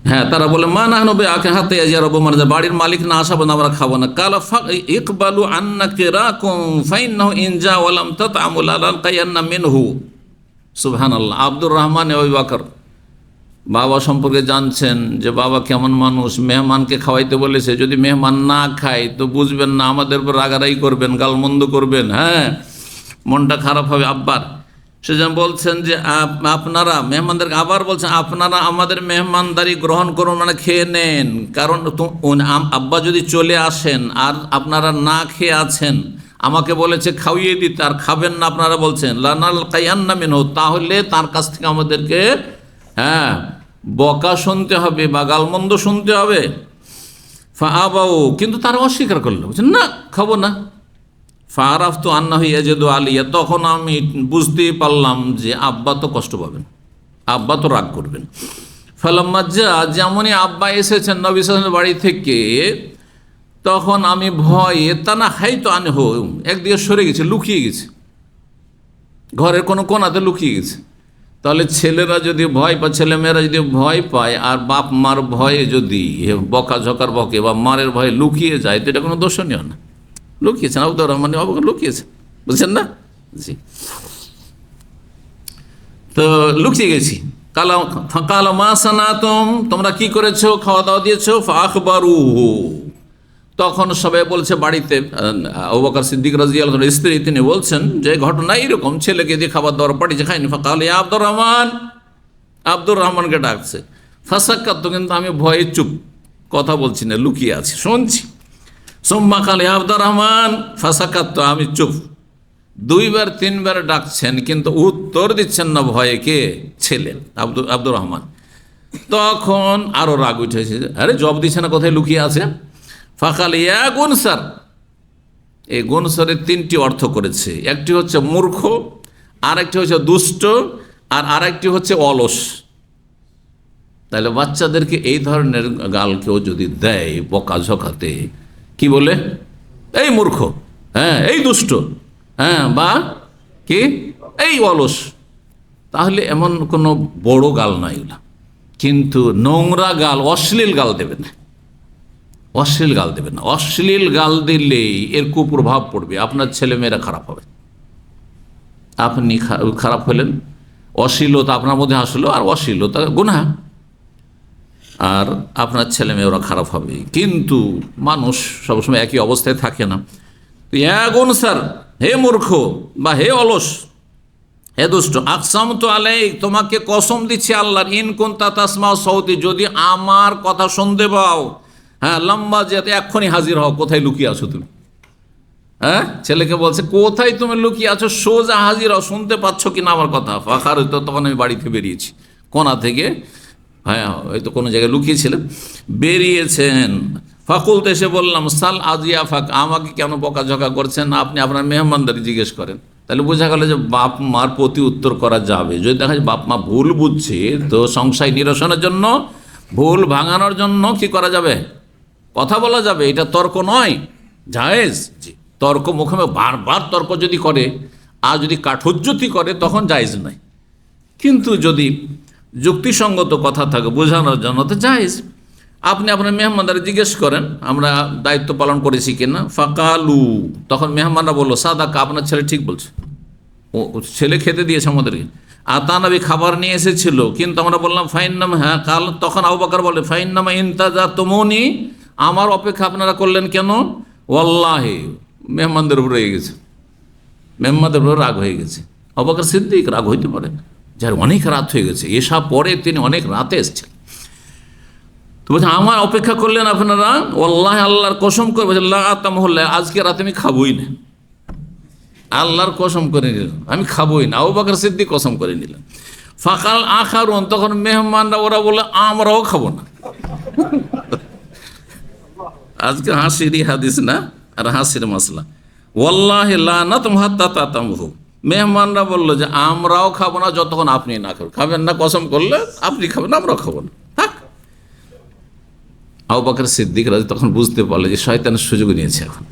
হ্যাঁ, তারা বলে মা না নবে আকে হাতে ইয়ারবু মারজা, বাড়ির মালিক না আসা পর্যন্ত আমরা খাবো না। কালা ফাক ইকবালু আন্নাকা রাকুম ফাইন্নাহু ইনজা ওয়া লাম তাতআমু লান কায়ান্না মিনহু। সুবহানাল্লাহ। আব্দুর রহমান আবু বকর বাবা সম্পর্কে জানছেন যে বাবা কেমন মানুষ, মেহমানকে খাওয়াইতে বলেছে, যদি মেহমান না খায় তো বুঝবেন না, আমাদের উপর রাগারাগি করবেন, গালমন্দ করবেন, হ্যাঁ, মনটা খারাপ হবে আব্বার। সেজন্য বলছেন যে আপনারা মেহমানদেরকে, আবার বলছেন আপনারা আমাদের মেহমানদারি গ্রহণ করুন, মানে খেয়ে নেন, কারণ আব্বা যদি চলে আসেন আর আপনারা না খেয়ে আছেন, আমাকে বলেছে খাওয়িয়ে দিতে, আর খাবেন না, আপনারা বলছেন লানাল কায়ান্না মিনহু, তাহলে তার কাছ থেকে আমাদেরকে হ্যাঁ বকা শুনতে হবে বা গালমন্দ শুনতে হবে। ফাআবাউ, কিন্তু তারা অস্বীকার করলো, বলছেন না খাবো না। ফারাফতু আন্নাহু ইয়াজিদু আলিয়া, তখন আমি বুঝতেই পারলাম যে আব্বা তো কষ্ট পাবেন, আব্বা তো রাগ করবেন। ফালাম্মা যা, যেমনই আব্বা এসেছেন নবী সাল্লাল্লাহু আলাইহি ওয়াসাল্লাম বাড়ি থেকে, তখন আমি ভয়ে তানা হাইতু আনহু, একদিকে সরে গেছে, লুকিয়ে গেছে, ঘরের কোনো কোনাতে লুকিয়ে গেছে। তাহলে ছেলেরা যদি ভয় পায়, ছেলেমেয়েরা যদি ভয় পায়, আর বাপ মার ভয়ে যদি বকা ঝকার বকে বা মারের ভয়ে লুকিয়ে যায়, তো এটা কোনো দোষণীয় না। লুকিয়েছেন, আব্দুর রহমান আবু বকর লুকিয়েছেন, বুঝছেন না? জি। তো লুকিয়ে গেছি। কালা মা সানাতুম, তোমরা কি করেছো, খাওয়া দাওয়া দিয়েছো? ফাখবারুহু, তখন সবাই বলছে, বাড়িতে আবু বকর সিদ্দিক রাদিয়াল্লাহু আনহু স্ত্রী, তিনি বলছেন যে ঘটনা এইরকম, ছেলেকে দিয়ে খাবার দাবার পাঠিয়েছে, খাইনি। ফাকাল ইয়া আব্দুর রহমান, আব্দুর রহমানকে ডাকছে। ফাসাক্কাতু, কিন্তু আমি ভয়ে চুপ, কথা বলছি না, লুকিয়ে আছি, শুনছি। সুম্মা কাল ইয়া আব্দুর রহমান, ফাসাক্কাতু, আমি চুপ। 2বার 3বার ডাকছেন, কিন্তু উত্তর দিচ্ছেন না ভয়ে। কে? ছেলে আব্দুর রহমান। তখন আরো রাগ উঠেছে, আরে জব দিচ্ছে না, কোথায় লুকিয়ে আছে? ফাকাল ইয়া গুনসার, এই গুনসারের 3টি অর্থ করেছে, একটি হচ্ছে মূর্খ, আরেকটি হচ্ছে দুষ্ট, আর আরেকটি হচ্ছে অলস। তাহলে বাচ্চাদেরকে এই ধরনের গাল কেউ যদি দেয় বকাঝকাতে, কি বলে? এই মূর্খ, হ্যাঁ, এই দুষ্ট, হ্যাঁ, বা কি এই অলস, তাহলে এমন কোনো বড় গাল নাই ওগুলা। কিন্তু নোংরা গাল, অশ্লীল গাল দেবে না, অশ্লীল গাল দেবে না। অশ্লীল গাল দিলেই এর কুপ্রভাব পড়বে, আপনার ছেলেমেয়েরা খারাপ হবে। আপনি খারাপ হলেন, অশ্লীলতা আপনার মধ্যে আসলো, আর অশ্লীলতা গুনাহ, আর আপনার ছেলেমেয়েরা খারাপ হবে। কিন্তু মানুষ সবসময় একই অবস্থায় থাকে না। স্যার, হে মূর্খ বা হে অলস, হে দুষ্ট, আকসাম তো আলাই, তোমাকে কসম দিচ্ছি আল্লাহর, ইন কুনতা তাসমাউ সাউতি, যদি আমার কথা শুনতে পাও, হ্যাঁ, লম্বা যেতে এক্ষুনি হাজির হও। কোথায় লুকিয়ে আছো তুমি? হ্যাঁ, ছেলেকে বলছে কোথায় তুমি লুকিয়ে আছো, সোজা হাজির হও, শুনতে পাচ্ছ কিনা আমার কথা? ফাঁকার হইতো, তখন আমি বাড়িতে বেরিয়েছি, কোনা থেকে, হ্যাঁ, হয়তো কোনো জায়গায় লুকিয়েছিলেন, বেরিয়েছেন। ফাকুলতে এসে বললাম, সাল আজিয়া ফাক, আমাকে কেন বকাঝকা করছেন? আপনি আপনার মেহমানদারি জিজ্ঞেস করেন। তাহলে বোঝা গেল যে বাপ মার প্রতি উত্তর করা যাবে। যদি দেখা যায় বাপ মা ভুল বুঝছে, তো সংশয় নিরসনের জন্য, ভুল ভাঙানোর জন্য কি করা যাবে? কথা বলা যাবে। এটা তর্ক নয়, জায়েজ। জি, তর্ক মুখে বারবার তর্ক যদি করে আর যদি কাঠোজ্জতি করে, তখন জায়েজ নয়। কিন্তু যদি যুক্তিসঙ্গত কথা থাকে বোঝানোর জন্য, তো জায়েজ। আপনি আপনার মেহমানদারি জিজ্ঞেস করেন, আমরা দায়িত্ব পালন করেছি কিনা। ফাকালু, তখন মেহমানরা বললো, সাদাকা, আপনার ছেলে ঠিক বলছে, ও ছেলে খেতে দিয়েছে আমাদেরকে। আতানবী, খাবার নিয়ে এসেছিল, কিন্তু আমরা বললাম ফাইন্নাম, হ্যাঁ। কাল, তখন আবু বকর বলে, ফাইন্নামা ইনতাজা তুমুনি, আমার অপেক্ষা আপনারা করলেন কেন? ওয়াল্লাহি, মেহমানদের উপর রয়ে গেছে, মেহমানদের উপর রাগ হয়ে গেছে। আবু বকর সিদ্দিক, রাগ হইতে পারে, যার অনেক রাত হয়ে গেছে, এসা পরে তিনি অনেক রাতে এসেছেন, তো বলছে আমার অপেক্ষা করলেন আপনারা, ওয়াল্লাহি, আল্লাহর কসম করে বলছে, লা আতামহুল্লাহ, আজকে রাতে আমি খাবই না, আল্লাহর কসম করে নিলাম আমি খাবই না। আবু বকর সিদ্দিক কসম করে নিলেন। ফাকাল আখারুন, তখন মেহমানরা ওরা বলে, আমরাও খাবো না। আজকে হাসিরই হাদিস না, আর হাসির মাসলা। ওয়াল্লাহি লা নাতম হাত্তা তাতামহু, মেহমানরা বললো যে আমরাও খাবো না যতক্ষণ আপনি না খাবেন। খাবেন না কসম করলে, আপনি খাবেন, আমরাও খাবো না, থাক। আবু বকর সিদ্দিক রাজি তখন বুঝতে পারলো যে শয়তানের সুযোগ নিয়েছে এখন,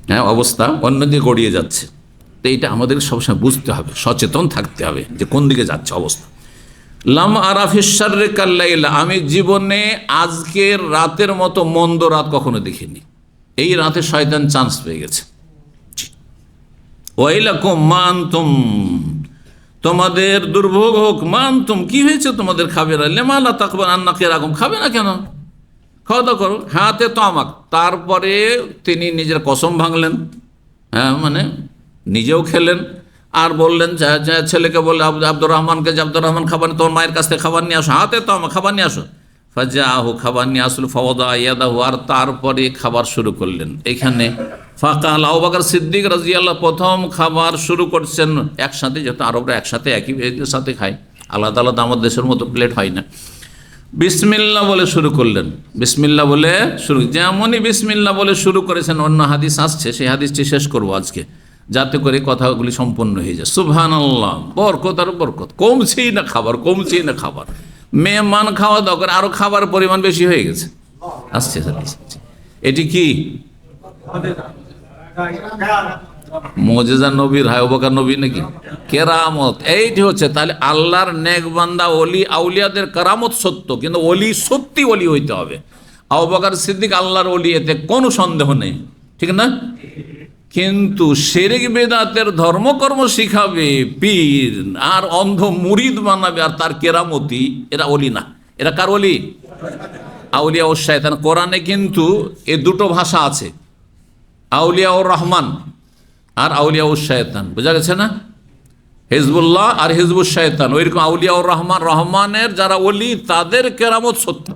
হ্যাঁ, অবস্থা অন্যদিকে গড়িয়ে যাচ্ছে। তো এইটা আমাদের সবসময় বুঝতে হবে, সচেতন থাকতে হবে যে কোন দিকে যাচ্ছে অবস্থা। লাম আরাফিসার রে কাল্লাইলা, আমি জীবনে আজকের রাতের মতো মন্দ রাত কখনো দেখিনি। এই রাতে শয়তান চান্স পেয়ে গেছে। ওয়াইলাকুম মানতুম, তোমাদের দুর্ভোগ হোক। মানতুম, কি হয়েছে তোমাদের? খাবে না। লেমালা তাকবার আন্নাকে রাখুম, খাবে না কেন? খাওয়া দাওয়া করো। হাতে তো আমাক, তারপরে তিনি নিজের কসম ভাঙলেন, হ্যাঁ, মানে নিজেও খেলেন, আর বললেন ছেলেকে বললে আব্দুর রহমানকে, যে আব্দুর রহমান খাবার, তোমার মায়ের কাছ থেকে খাবার নিয়ে আসো। হাতে তো আমার, খাবার নিয়ে আসো। ফাজাহু, খাবার নিয়ে আসলো। ফাওয়াদা ইয়াদাহু, আর তারপরে খাবার শুরু করলেন। এখানে ফাকাল, আবু বকর সিদ্দিক রাদিয়াল্লাহু প্রথম খাবার শুরু করছেন একসাথে, যেহেতু আরবরা একসাথে একই সাথে খায়, আলাদা আলাদা আমাদের দেশের মতো প্লেট হয় না। বিসমিল্লাহ বলে শুরু করলেন, বিসমিল্লাহ বলে শুরু, যেমনই বিসমিল্লাহ বলে শুরু করেছেন, অন্য হাদিস আসছে, সেই হাদিসটি শেষ করবো আজকে, যাতে করে কথাগুলি সম্পন্ন হয়ে যায়। সুবহানাল্লাহ, বরকত আর বরকত, কমছেই না খাবার, কমছেই না খাবার। মেহমান খাওয়া দাওয়া করে, আরো খাবার পরিমাণ বেশি হয়ে গেছে। আসছে এটি কি মুজিজা নবীর, আবু বকর নবী নাকি কেরামত? এইটি হচ্ছে তাহলে আল্লাহর নেক বান্দা ওলি আউলিয়াদের কেরামত সত্য, কিন্তু ওলি সত্যি ওলি হইতে হবে। আবু বকর সিদ্দিক আল্লাহর ওলি, এতে কোনো সন্দেহ নেই, ঠিক না? কিন্তু শিরক বিদআতের ধর্মকর্ম শিখাবে পীর, আর অন্ধ মুরিদ বানাবে, আর তার কেরামতি, এরা ওলি না। এরা কার ওলি? আউলিয়া ও শয়তান। কোরআনে কিন্তু এ দুটো ভাষা আছে, আউলিয়া ও রহমান আর আউলিয়া ও শয়তান, বোঝা গেছে না? হিজবুল্লাহ আর হিজবুল শয়তান, ওইরকম আউলিয়া ও রহমান, রহমানের যারা ওলি তাদের কেরামত সত্য,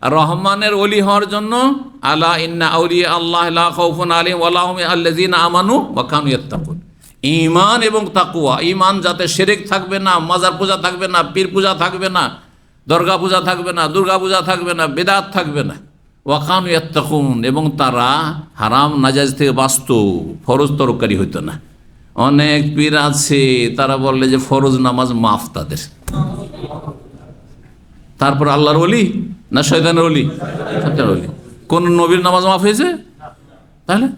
আর রহমানের ওলি হওয়ার জন্য আলা ইন্না আউলিয়া আল্লাহ লা খাউফুন আলাইহিম ওয়া লা হুম আল্লাযিনা আমানু ওয়া কানু ইয়াত্তাকুন। ঈমান এবং তাকওয়া, ঈমান যাতে শিরক থাকবে না, মাজার পূজা থাকবে না, পীর পূজা থাকবে না, দরগা পূজা থাকবে না, দুর্গা পূজা থাকবে না, বিদআত থাকবে না, ওয়া কানু ইয়াত্তাকুন, এবং তারা হারাম নাজায়েজ থেকে বাঁচত, ফরজ তরকারি হইতো না। অনেক পীর আছে তারা বললে যে ফরজ নামাজ মাফ তাদের, তারপর আল্লাহর ওলি না শয়তানের ওলি? শয়তানের ওলি। কোন নবীর নামাজ মাফ হয়েছে তাহলে?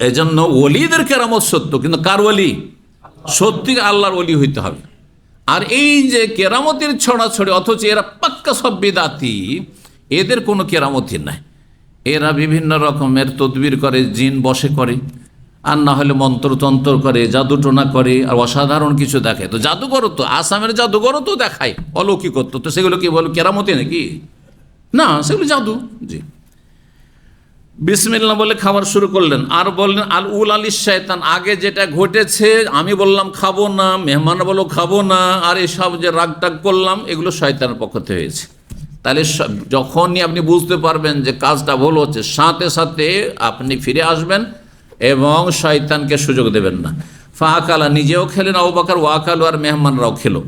এই জন্য ওলিদের কেরামত সত্য, কিন্তু কার ওলি? সত্যি আল্লাহর ওলি হইতে হবে। আর এই যে কেরামতের ছড়াছড়ি, অথচ এরা পাক্কা সব বিদাতি, এদের কোনো কেরামতি নাই। এরা বিভিন্ন রকমের তদবির করে, জিন বশে করে, আর না হলে মন্ত্রতন্ত্র করে, জাদুটোনা করে, আর অসাধারণ কিছু দেখায়। তো জাদুঘর তো আসামের জাদুঘর তো দেখায় অলৌকিকত্ব, তো সেগুলো কি বলো কেরামতি নাকি? না, সেগুলো জাদু। জি। বিসমিল্লাহ বলে খাবার শুরু করলেন, আর বললেন আল উল আলী শয়তান, আগে যেটা ঘটেছে আমি বললাম খাবো না, মেহমানরা বলো খাবো না, আর এসব যে রাগটাগ করলাম এগুলো শয়তানের পক্ষ থেকে হয়েছে। তাহলে যখনই আপনি বুঝতে পারবেন যে কাজটা ভুল হচ্ছে, সাথে সাথে আপনি ফিরে আসবেন এবং শয়তানকে সুযোগ দেবেন না। ফাকালা, নিজেও খেলেন, আবু বকর ওয়াকালু, আর মেহমানরাও খেলো।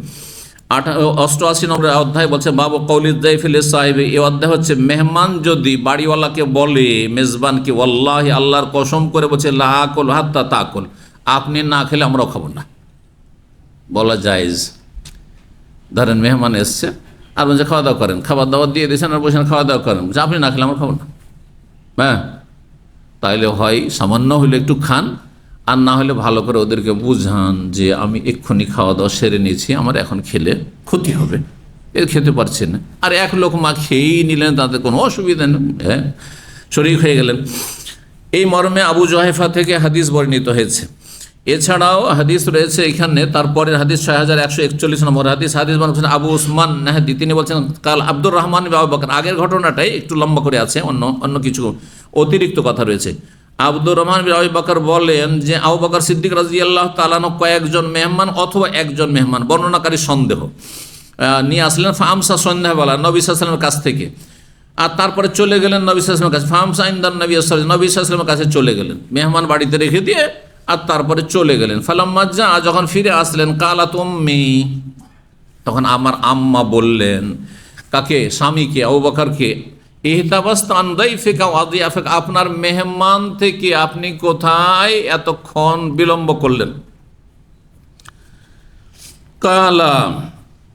88 নম্বর অধ্যায় বলছে বাবু কৌলিদ দাইফিল সাহেব। এই অধ্যায় হচ্ছে মেহমান যদি বাড়িওয়ালাকে বলে, মেজবানকে, ওয়াল্লাহি আল্লাহর কসম করে বলছে লা আকুল হাত্তা তাকুল, আপনি না খেলে আমরাও খাবো না, বলা জায়েজ। ধরেন মেহমান এসছে আর বলছে খাওয়া দাওয়া করেন, খাবার দাওয়া দিয়ে দিয়েছেন আর বসেন খাওয়া দাওয়া করেন, বলছে আপনি না খেলে আমরা খাবো না। হ্যাঁ, তাইলে হয় সামান্য হলে একটু খান, আর না হলে ভালো করে ওদেরকে বুঝান যে আমি এক্ষুনি খাওয়া দাওয়া সেরে নিয়েছি, আমার এখন খেলে ক্ষতি হবে, এর খেতে পারছি না। আর এক লোক মা খেয়েই নিলেন, তাতে কোনো অসুবিধা নেই, হ্যাঁ শরীক হয়ে গেলেন। এই মর্মে আবু জুহাইফা থেকে হাদিস বর্ণিত হয়েছে। এছাড়াও হাদিস রয়েছে এখানে, তারপরের হাদিস 6141 নম্বর হাদিস বলছেন আবু উসমান নাহদি, তিনি বলছেন কাল আব্দুর রহমান আবু বকর। আগের ঘটনাটাই একটু লম্বা করে আছে, অন্য কিছু অতিরিক্ত কথা রয়েছে। আব্দুর রহমান আবু বকর বলেন যে আবু বকর সিদ্দিক রাদিয়াল্লাহু তাআলা আনহু কয়েকজন মেহমান অথবা একজন মেহমান, বর্ণনাকারী সন্দেহ, নিয়ে আসলেন ফামসা, সন্ধ্যাবেলা নবী সাল্লাল্লাহু আলাইহি ওয়াসাল্লামের কাছ থেকে, আর তারপরে চলে গেলেন নবী সাল্লাল্লাহু আলাইহি ওয়াসাল্লামের কাছে। ফামসা ইনদান নবী সাল্লাল্লাহু আলাইহি ওয়াসাল্লাম, নবী সাল্লাল্লাহু আলাইহি ওয়াসাল্লামের কাছে চলে গেলেন, মেহমান বাড়িতে রেখে দিয়ে, আর তারপরে চলে গেলেন। ফালাম্মা যা, যখন ফিরে আসলেন, কালাত উম্মি, তখন আমার আম্মা বললেন, কাকে? স্বামীকে, আবু বকরকে, ইহতাবাস্তান দাইফিকা ওয়া দিয়াফিকা, আপনার মেহমান থেকে আপনি কোথায় এতক্ষণ বিলম্ব করলেন? কালা,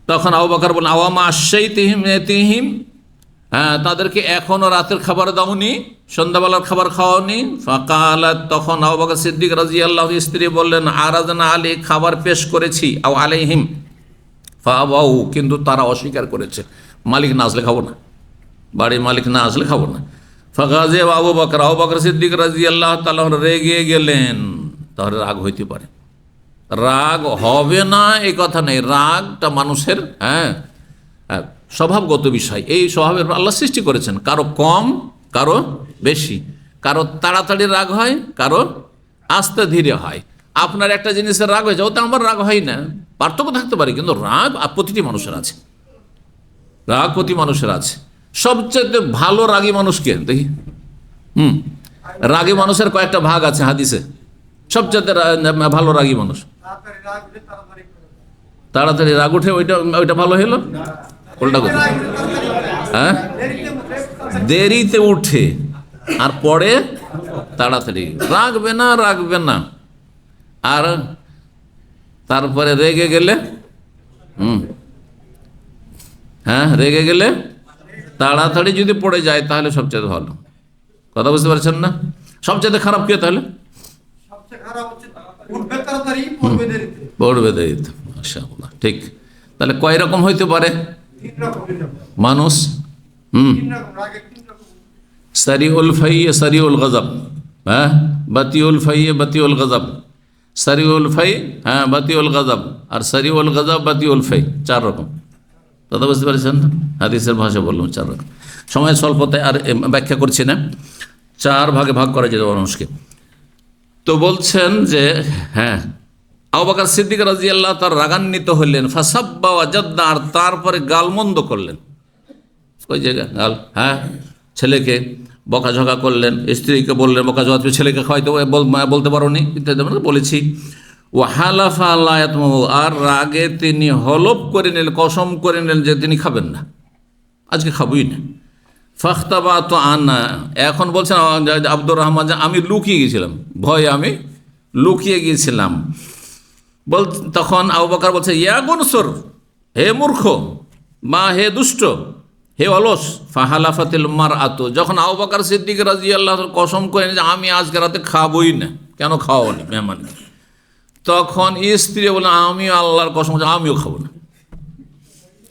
তখন আবু বকর বললেন আওয়ামা আশাইতিহিম এতিহিম, হ্যাঁ তাদেরকে এখনো রাতের খাবার দাওনি, সন্ধ্যাবেলার খাবার খাওয়াওনি? ফাকালাত, তখন আবু বকর সিদ্দিক রাদিয়াল্লাহু স্ত্রী বললেন আরাদনা আলী, খাবার পেশ করেছি, আও আলাইহিম ফাআবাউ, কিন্তু তারা অস্বীকার করেছে, মালিক না আসলে খাবো না, বাড়ির মালিক না আসলে খাবো না। ফাগাজে আবু বকর সিদ্দিক রাদিয়াল্লাহু তাআলা রেগে গেলেন। তাহলে রাগ হইতে পারে, রাগ হবে না এই কথা নেই, রাগটা মানুষের স্বভাবগত বিষয়। এই স্বভাবের আল্লাহ সৃষ্টি করেছেন, কারো কম কারো বেশি, কারো তাড়াতাড়ি রাগ হয়, কারো আস্তে ধীরে হয়। আপনার একটা জিনিসের রাগ হয়ে যায়, ওতে আমার রাগ হয় না, পার্থক্য থাকতে পারে, কিন্তু রাগ প্রতিটি মানুষের আছে, রাগ প্রতি মানুষের আছে। সবচেয়ে ভালো রাগী মানুষকে দেখি, রাগী মানুষের কয়েকটা ভাগ আছে হাদিসে। সবচেয়ে ভালো রাগী মানুষ, তাড়াতাড়ি রাগ উঠে, ওইটা ভালো হলো, উল্টা কথা, হ্যাঁ দেরিতে উঠে আর পরে তাড়াতাড়ি, রাগবে না, আর তারপরে রেগে গেলে, হ্যাঁ রেগে গেলে তাড়াতাড়ি যদি পড়ে যায় তাহলে সবচেয়ে ভালো। কথা বুঝতে পারছেন না? সবচেয়ে খারাপ কে তাহলে? পড়বে দেরিতে, মাশাআল্লাহ, ঠিক। তাহলে কয় রকম হইতে পারে মানুষ? সারিউল ফাইয়ে সারিউল গজব, হ্যাঁ বাতিউল ফাইয়ে বাতিউল গজব, সারিউল ফাই, হ্যাঁ বাতিউল গজব, আর সারিউল গজব বাতিউল ফাই, 4 রকম। কথা বুঝতে পারছেন না? হাদিসের ভাষা বললাম 4 রকম। সময় স্বল্পতায় আর ব্যাখ্যা করছি না, 4 ভাগে ভাগ করা যেত মানুষকে। তো বলছেন যে হ্যাঁ আবু বকর সিদ্দিক রাদিয়াল্লাহু তাআলা রাগান্বিত হলেন, ফাসাব্বা ওয়াজাদ্দা, আর তারপরে গালমন্দ করলেন, ওই জায়গা গাল, হ্যাঁ ছেলেকে বকাঝকা করলেন, স্ত্রীকে বললেন বকাঝকা, তুমি ছেলেকে খাওয়াইতে বলতে পারো নি, ইত্যাদি বলেছি। ও হালাফা আল্লাহ, আর রাগে তিনি হলফ করে নিলেন, কসম করে নিলেন যে তিনি খাবেন না, আজকে খাবই না। ফাখতাবা তো আনা, এখন বলছেন আব্দুর রহমান যে আমি লুকিয়ে গিয়েছিলাম, ভয়ে আমি লুকিয়ে গিয়েছিলাম। তখন আবু বকর বলছে ইয়া গুনসুর, হে মূর্খ, বা হে দুষ্ট, হে অলস। ফাহালাফাতিল মারআতু, যখন আবু বকর সিদ্দিক রাদিয়াল্লাহু আনহু কসম করেন যে আমি আজকে রাতে খাবোই না, কেন খাওয়ানি মেহমানকে, তখন স্ত্রী বলে আমি আল্লাহর কসম, আমিও খাবো না।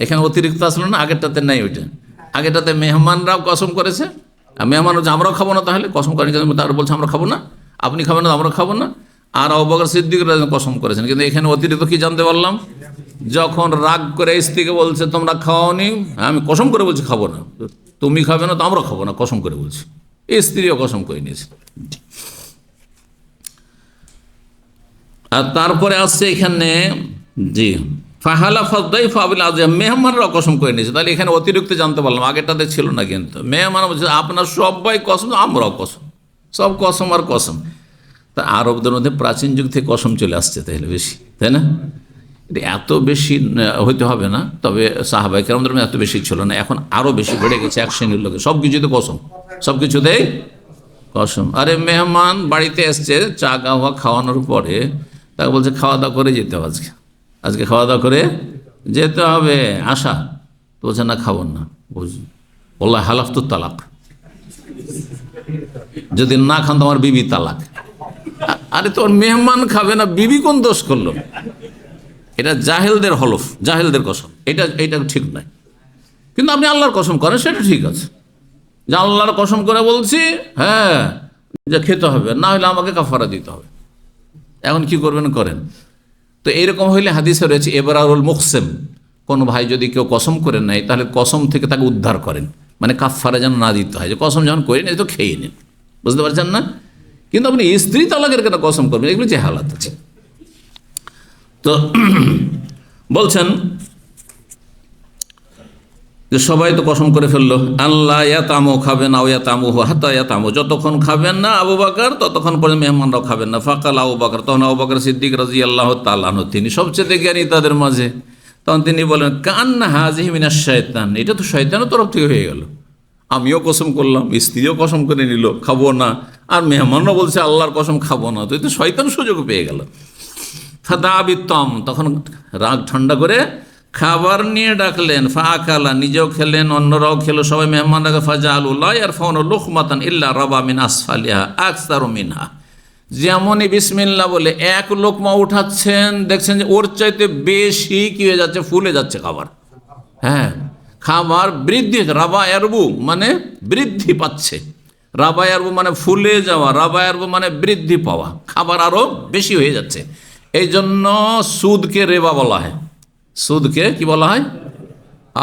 এখানে অতিরিক্ত আসলো না, আগেরটাতে নাই ওইটা। আগেরটাতে মেহমানরাও কসম করেছে, আর মেহমান হচ্ছে আমরাও খাবো না, তাহলে কসম করেন তার বলছে আমরা খাবো না, আপনি খাবেন না আমরা খাবো না। আর আবু বকর সিদ্দিক রাদিয়াল্লাহু আনহু কসম করেছেন। কিন্তু এখানে অতিরিক্ত কি জানতে পারলাম, যখন রাগ করে স্ত্রীকে বলছে তোমরা খাওয়ানি, আমি কসম করে বলছি খাবো না, তুমি খাবে না তো আমরা খাবো না, কসম করে বলছি। স্ত্রীও কসম করে নিয়েছে। আর তারপরে আসছে এখানে, জি, মেহমানরাও কসম করে নিয়েছে। তাহলে এখানে অতিরিক্ত জানতে পারলাম, আগেরটাতে ছিল না। কিন্তু মেহমান বলছে আপনার সবাই কসম, আমরাও কসম, সব কসম আর কসম। তা আরবদের মধ্যে প্রাচীন যুগ থেকে কসম চলে আসছে, তাহলে বেশি, তাই না? এটা এত বেশি হইতে হবে না, তবে সাহাবায়ে কেরামদের মধ্যে এত বেশি ছিল না, এখন আরও বেশি বেড়ে গেছে। এক শ্রেণীর লোকে সব কিছুতে কসম, সব কিছুতেই কসম। আরে মেহমান বাড়িতে এসছে, চা গাওয়া খাওয়ানোর পরে তাকে বলছে খাওয়া দাওয়া করে যেতে হবে, আজকে খাওয়া দাওয়া করে যেতে হবে, আশা তো বলছে না খাবো না, বুঝি বললা হালাফ তো তালাক, যদি না খান তোমার বিবি তালাক। আরে তোর মেহমান খাবে না, বিবি কোন দোষ করলো? এটা জাহেলদের হলফ, জাহেলদের কসম, এটা ঠিক নয়। কিন্তু আপনি আল্লাহর কসম করেন, সেটা ঠিক আছে, যে আল্লাহর কসম করে বলছি, হ্যাঁ, যে খেতে হবে, না হলে আমাকে কাফারা দিতে হবে। এখন কি করবেন করেন। তো এইরকম হইলে হাদিসে রয়েছে এবারুল মুকসেম, কোনো ভাই যদি কেউ কসম করে নেয় তাহলে কসম থেকে তাকে উদ্ধার করেন, মানে কাফারা যেন না দিতে হয়, যে কসম যখন করে নেই তো খেয়ে নিন, বুঝতে পারছেন না? কিন্তু আপনি স্ত্রী তালাকের কেন কসম করবেন, এগুলো যে হালাত আছে। তো বলছেন যে সবাই তো কসম করে ফেললো, আল্লাহ ইয়াতামু খাবেন, আও ইয়াতামু হাত্তা ইয়াতামু, যতক্ষণ খাবেন না আবু বকর ততক্ষণ পর্যন্ত মেহমানরাও খাবেন না। ফাকাল আবু বকর, তখন আবু বকর সিদ্দিক রাদিয়াল্লাহু তাআলা আনহু, তিনি সবচেয়ে জ্ঞানী তাদের মাঝে, তখন তিনি বলেন কান্না হাযিহি মিনাশ শাইতান, এটা তো শয়তানের তরফ থেকে হয়ে গেল। আমিও কসম করলাম, স্ত্রীও কসম করে নিল খাবো না, আর মেহমানও বলছে আল্লাহর কসম খাবো না, তো এই তো শয়তান সুযোগ পেয়ে গেল। ফাদাবিতম, তখন রাগ ঠান্ডা করে খাবার নিয়ে ডাকলেন, ফাআকালা, নিজেও খেলেন, অন্যরাও খেলো, সবাই মেহমানরা। ফাজালু লা ইয়ারফাউনা লুকমাতান ইল্লা রাবা মিন আসফালিহা আকসারু মিনহা, যেমনই বিসমিল্লাহ বলে এক লোকমা উঠাচ্ছেন, দেখছেন যে ওর চাইতে বেশি কি হয়ে যাচ্ছে, ফুলে যাচ্ছে খাবার। হ্যাঁ, খাবার বৃদ্ধি হচ্ছে, রাবা ইয়ারবু মানে বৃদ্ধি পাচ্ছে, রাবা ইয়ারবু মানে ফুলে যাওয়া, রাবা ইয়ারবু মানে বৃদ্ধি পাওয়া, খাবার আরও বেশি হয়ে যাচ্ছে। এই জন্য সুদকে রেবা বলা হয়। সুদকে কি বলা হয়?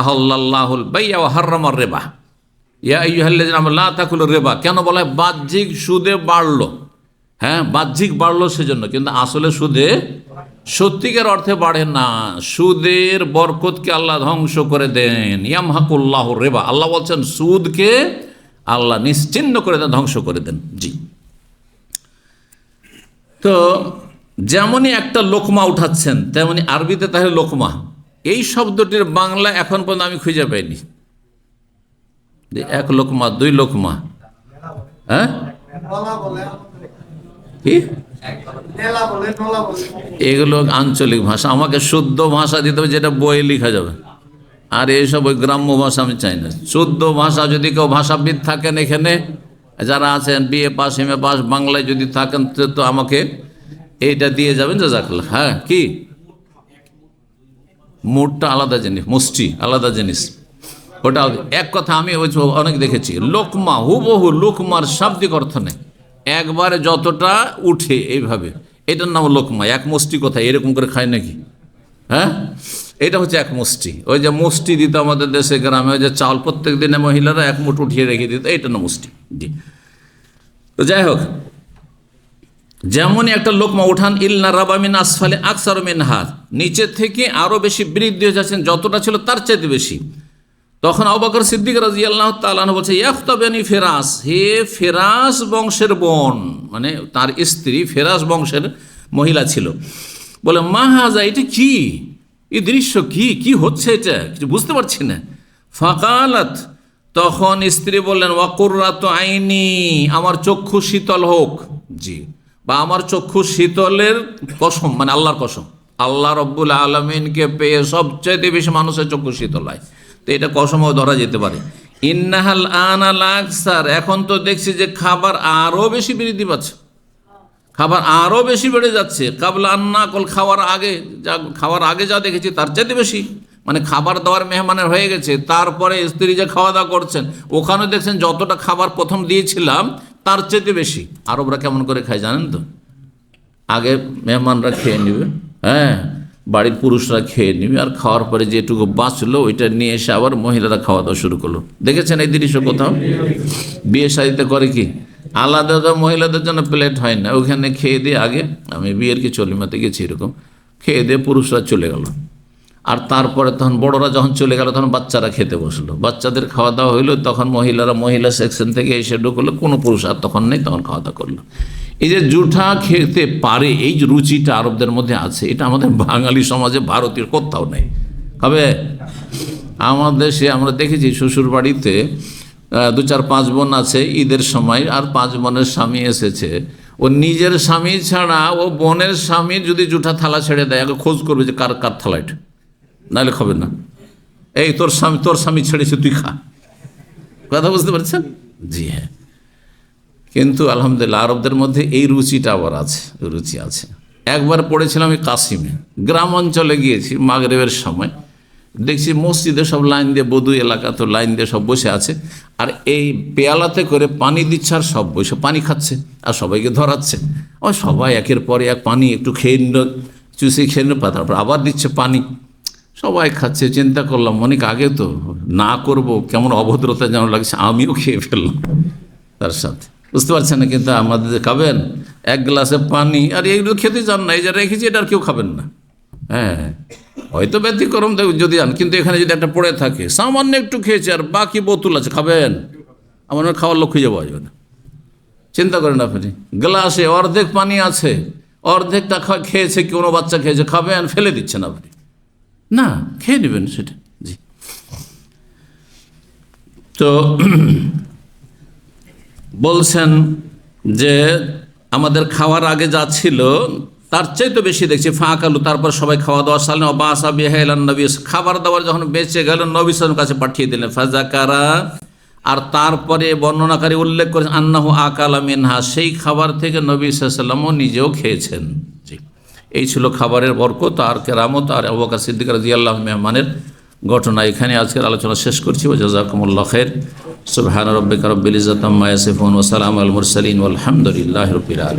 আহাল্লাল্লাহুল বাই'a ওয়া হাররামার রিবা, ইয়া আইয়ুহাল্লাযিনা আমানু লা তাকুলুর রিবা। কেন বলা হয়? বাহ্যিক সুদে বাড়লো, হ্যাঁ, বাহ্যিক বাড়লো সেজন্য, কিন্তু আসলে সুদে সত্যিকার অর্থে বাড়ে না। সুদের বরকতকে আল্লাহ ধ্বংস করে দেন। ইয়ামহাকুল্লাহু রিবা, আল্লাহ বলছেন সুদকে আল্লাহ নিশ্চিহ্ন করে দেন, ধ্বংস করে দেন। জি, তো যেমনই একটা লোকমা উঠাচ্ছেন, তেমনি আরবিতে তাহলে লোকমা এই শব্দটির বাংলা এখন পর্যন্ত আমি খুঁজে পাইনি। এক লোকমা, দুই লোকমা, হ্যাঁ, কি এগুলো আঞ্চলিক ভাষা। আমাকে শুদ্ধ ভাষা দিতে হবে, যেটা বইয়ে লেখা যাবে। আর এইসব ওই গ্রাম্য ভাষা আমি চাই না। শুদ্ধ ভাষা, যদি কেউ ভাষাবিদ থাকেন এখানে যারা আছেন, বিএ পাস, এমএ পাস, বাংলায় যদি থাকেন তো আমাকে এইটা দিয়ে যাবেন, জাযাকাল্লাহ। হ্যাঁ, কি মুডটা আলাদা জিনিস, মুষ্টি আলাদা জিনিস, ওটা এক কথা। আমি অনেক দেখেছি লোকমা, হুবহু লোকমার শাব্দিক অর্থ নেই, একবারে যতটা উঠে এইভাবে, এটার নাম লোকমা। এক মুষ্টি কোথায় এরকম করে খায় নাকি? হ্যাঁ, এটা হচ্ছে এক মুষ্টি। ওই যে মুষ্টি দিত আমাদের দেশে গ্রামে, ওই যে চাল প্রত্যেক দিনে মহিলারা এক মুঠ উঠিয়ে রেখে দিত, এইটা না মুষ্টি। জি, তো যাই হোক, যেমনই একটা লোকমা উঠান, ইল্লা রাবা মিন আসফালি আকসারু মিনহা, নিচে থেকে আরও বেশি বৃদ্ধি হয়ে যাচ্ছেন, যতটা ছিল তার চাইতে বেশি। তখন আবু বকর সিদ্দিক রাদিয়াল্লাহু তাআলা আনহু বলছে, ইয়াখতাবানি ফিরাস, হে ফিরাস বংশের বোন, মানে তার স্ত্রী ফিরাস বংশের মহিলা ছিল। বলে মা হাজা, এটা কি, এই দৃশ্য কি, কি হচ্ছে, এটা কিছু বুঝতে পারছি না। ফাকালাত, তখন স্ত্রী বললেন, ওয়া কুররাতু আইনি, আমার চক্ষু শীতল হোক। জি, বা আমার চক্ষু শীতলের কসম, মানে আল্লাহর কসম। আল্লাহ রব্বুল আলামিনকে পেয়ে সবচাইতে বেশি মানুষের চক্ষু শীতল হয়। তো এটা কসমও ধরা যেতে পারে। ইন্নাহাল আনা লাকসার, এখন তো দেখছি যে খাবার আরও বেশি বৃদ্ধি পাচ্ছে, খাবার আরও বেশি বেড়ে যাচ্ছে। কাবলা আন্না কল, খাওয়ার আগে যা দেখেছি তার চাইতে বেশি, মানে খাবার দাবার মেহমানের হয়ে গেছে, তারপরে স্ত্রী যে খাওয়া দাওয়া করছেন ওখানে দেখছেন যতটা খাবার প্রথম দিয়েছিলাম তার চাইতে বেশি। আরবরা কেমন করে খায় জানেন তো, আগে মেহমানরা খেয়ে নেবে, হ্যাঁ, বাড়ির পুরুষরা খেয়ে নেবে, আর খাওয়ার পরে যেটুকু বাঁচলো ওইটা নিয়ে এসে আবার মহিলারা খাওয়া দাওয়া শুরু করলো। দেখেছেন এই দৃশ্য কোথাও? বিয়ে শাদিতে করে কি আলাদা মহিলাদের জন্য প্লেট হয় না, ওখানে খেয়ে দিয়ে, আগে আমি বিয়ের কি চলিমাতে গেছি এরকম, খেয়ে দিয়ে পুরুষরা চলে গেল, আর তারপরে তখন বড়রা যখন চলে গেল তখন বাচ্চারা খেতে বসলো, বাচ্চাদের খাওয়া দাওয়া হইলো, তখন মহিলারা মহিলা সেকশন থেকে এসে ঢুকলো, কোনো পুরুষ আর তখন নেই, তখন খাওয়া দাওয়া করলো। এই যে জুঠা খেতে পারে, এই যে রুচিটা আরবদের মধ্যে আছে, এটা আমাদের বাঙালি সমাজে ভারতীয় কোথাও নেই। হবে আমাদের দেশে আমরা দেখেছি শ্বশুর বাড়িতে 2-4-5 বোন আছে, ঈদের সময় আর 5 বোনের স্বামী এসেছে, ও নিজের স্বামী ছাড়া ও বোনের স্বামী যদি জুঠা থালা ছেড়ে দেয় আগে খোঁজ করবে যে কার কার থালা এটা, নাহলে খাবে না। এই তোর স্বামী ছেড়েছে তুই খা, কথা বুঝতে পারছেন? জি হ্যাঁ। কিন্তু আলহামদুলিল্লাহ আরবদের মধ্যে এই রুচিটা আবার আছে, রুচি আছে। একবার পড়েছিলাম আমি কাসিমে, গ্রাম অঞ্চলে গিয়েছি মাগরিবের সময়, দেখছি মসজিদে সব লাইন দিয়ে, বধু এলাকা তো লাইন দিয়ে সব বসে আছে, আর এই পেয়ালাতে করে পানি দিচ্ছে, আর সব বসে পানি খাচ্ছে আর সবাইকে ধরাচ্ছে। ও সবাই একের পরে এক পানি একটু খেয়ে নিল, চুষে খেয়ে নিল, তারপর আবার দিচ্ছে পানি, সবাই খাচ্ছে। চিন্তা করলাম অনেক আগে তো না করব, কেমন অভদ্রতা যেন লাগছে, আমিও খেয়ে ফেললাম তার সাথে, বুঝতে পারছেন না? কিন্তু আমাদের খাবেন এক গ্লাসে পানি, আর এইগুলো খেতে চান না, এই যে রেখেছি এটা আর কেউ খাবেন না। হ্যাঁ, হয়তো ব্যতিক্রম যদি আন, কিন্তু এখানে যদি একটা পড়ে থাকে, সামান্য একটু খেয়েছে আর বাকি বোতল আছে, খাবেন? আমার খাওয়ার লোক খুঁজে পাওয়া যাবে না। চিন্তা করেন আপনি, গ্লাসে অর্ধেক পানি আছে, অর্ধেকটা খেয়েছে, কোনো বাচ্চা খেয়েছে, খাবেন? ফেলে দিচ্ছেন আপনি? না, খেয়ে নেবেন সেটা। জি, তো বলছেন যে আমাদের খাওয়ার আগে যা ছিল তার চাইতে বেশি দেখছি ফাঁকালু, তারপর সবাই খাওয়া দাওয়া সালেন, বাসা বিহাইলান নবী, খাবার দাবার যখন বেঁচে গেলেন নবী সাল্লাল্লাহু আলাইহি ওয়াসাল্লামের কাছে পাঠিয়ে দিলেন। ফাজাকারা, আর তারপরে বর্ণনাকারী উল্লেখ করেছেন আন্নাহু আকালা মিনহা, সেই খাবার থেকে নবী সাল্লাল্লাহু আলাইহি ওয়াসাল্লামও নিজেও খেয়েছেন। জি, এই ছিল খাবারের বরকত আর কেরামত আর আবু বকর সিদ্দিক রাদিয়াল্লাহু আনহু মেহমানের ঘটনা। এখানে আজকের আলোচনা শেষ করছি। ওয়া জাযাকুমুল্লাহু খাইর। সুবহান রাব্বিকা রাব্বিল ইজ্জাতি আম্মা ইয়াসিফুন ওয়া সালামুন আলাল মুরসালিন ওয়ালহামদুলিল্লাহি রাব্বিল আলামিন।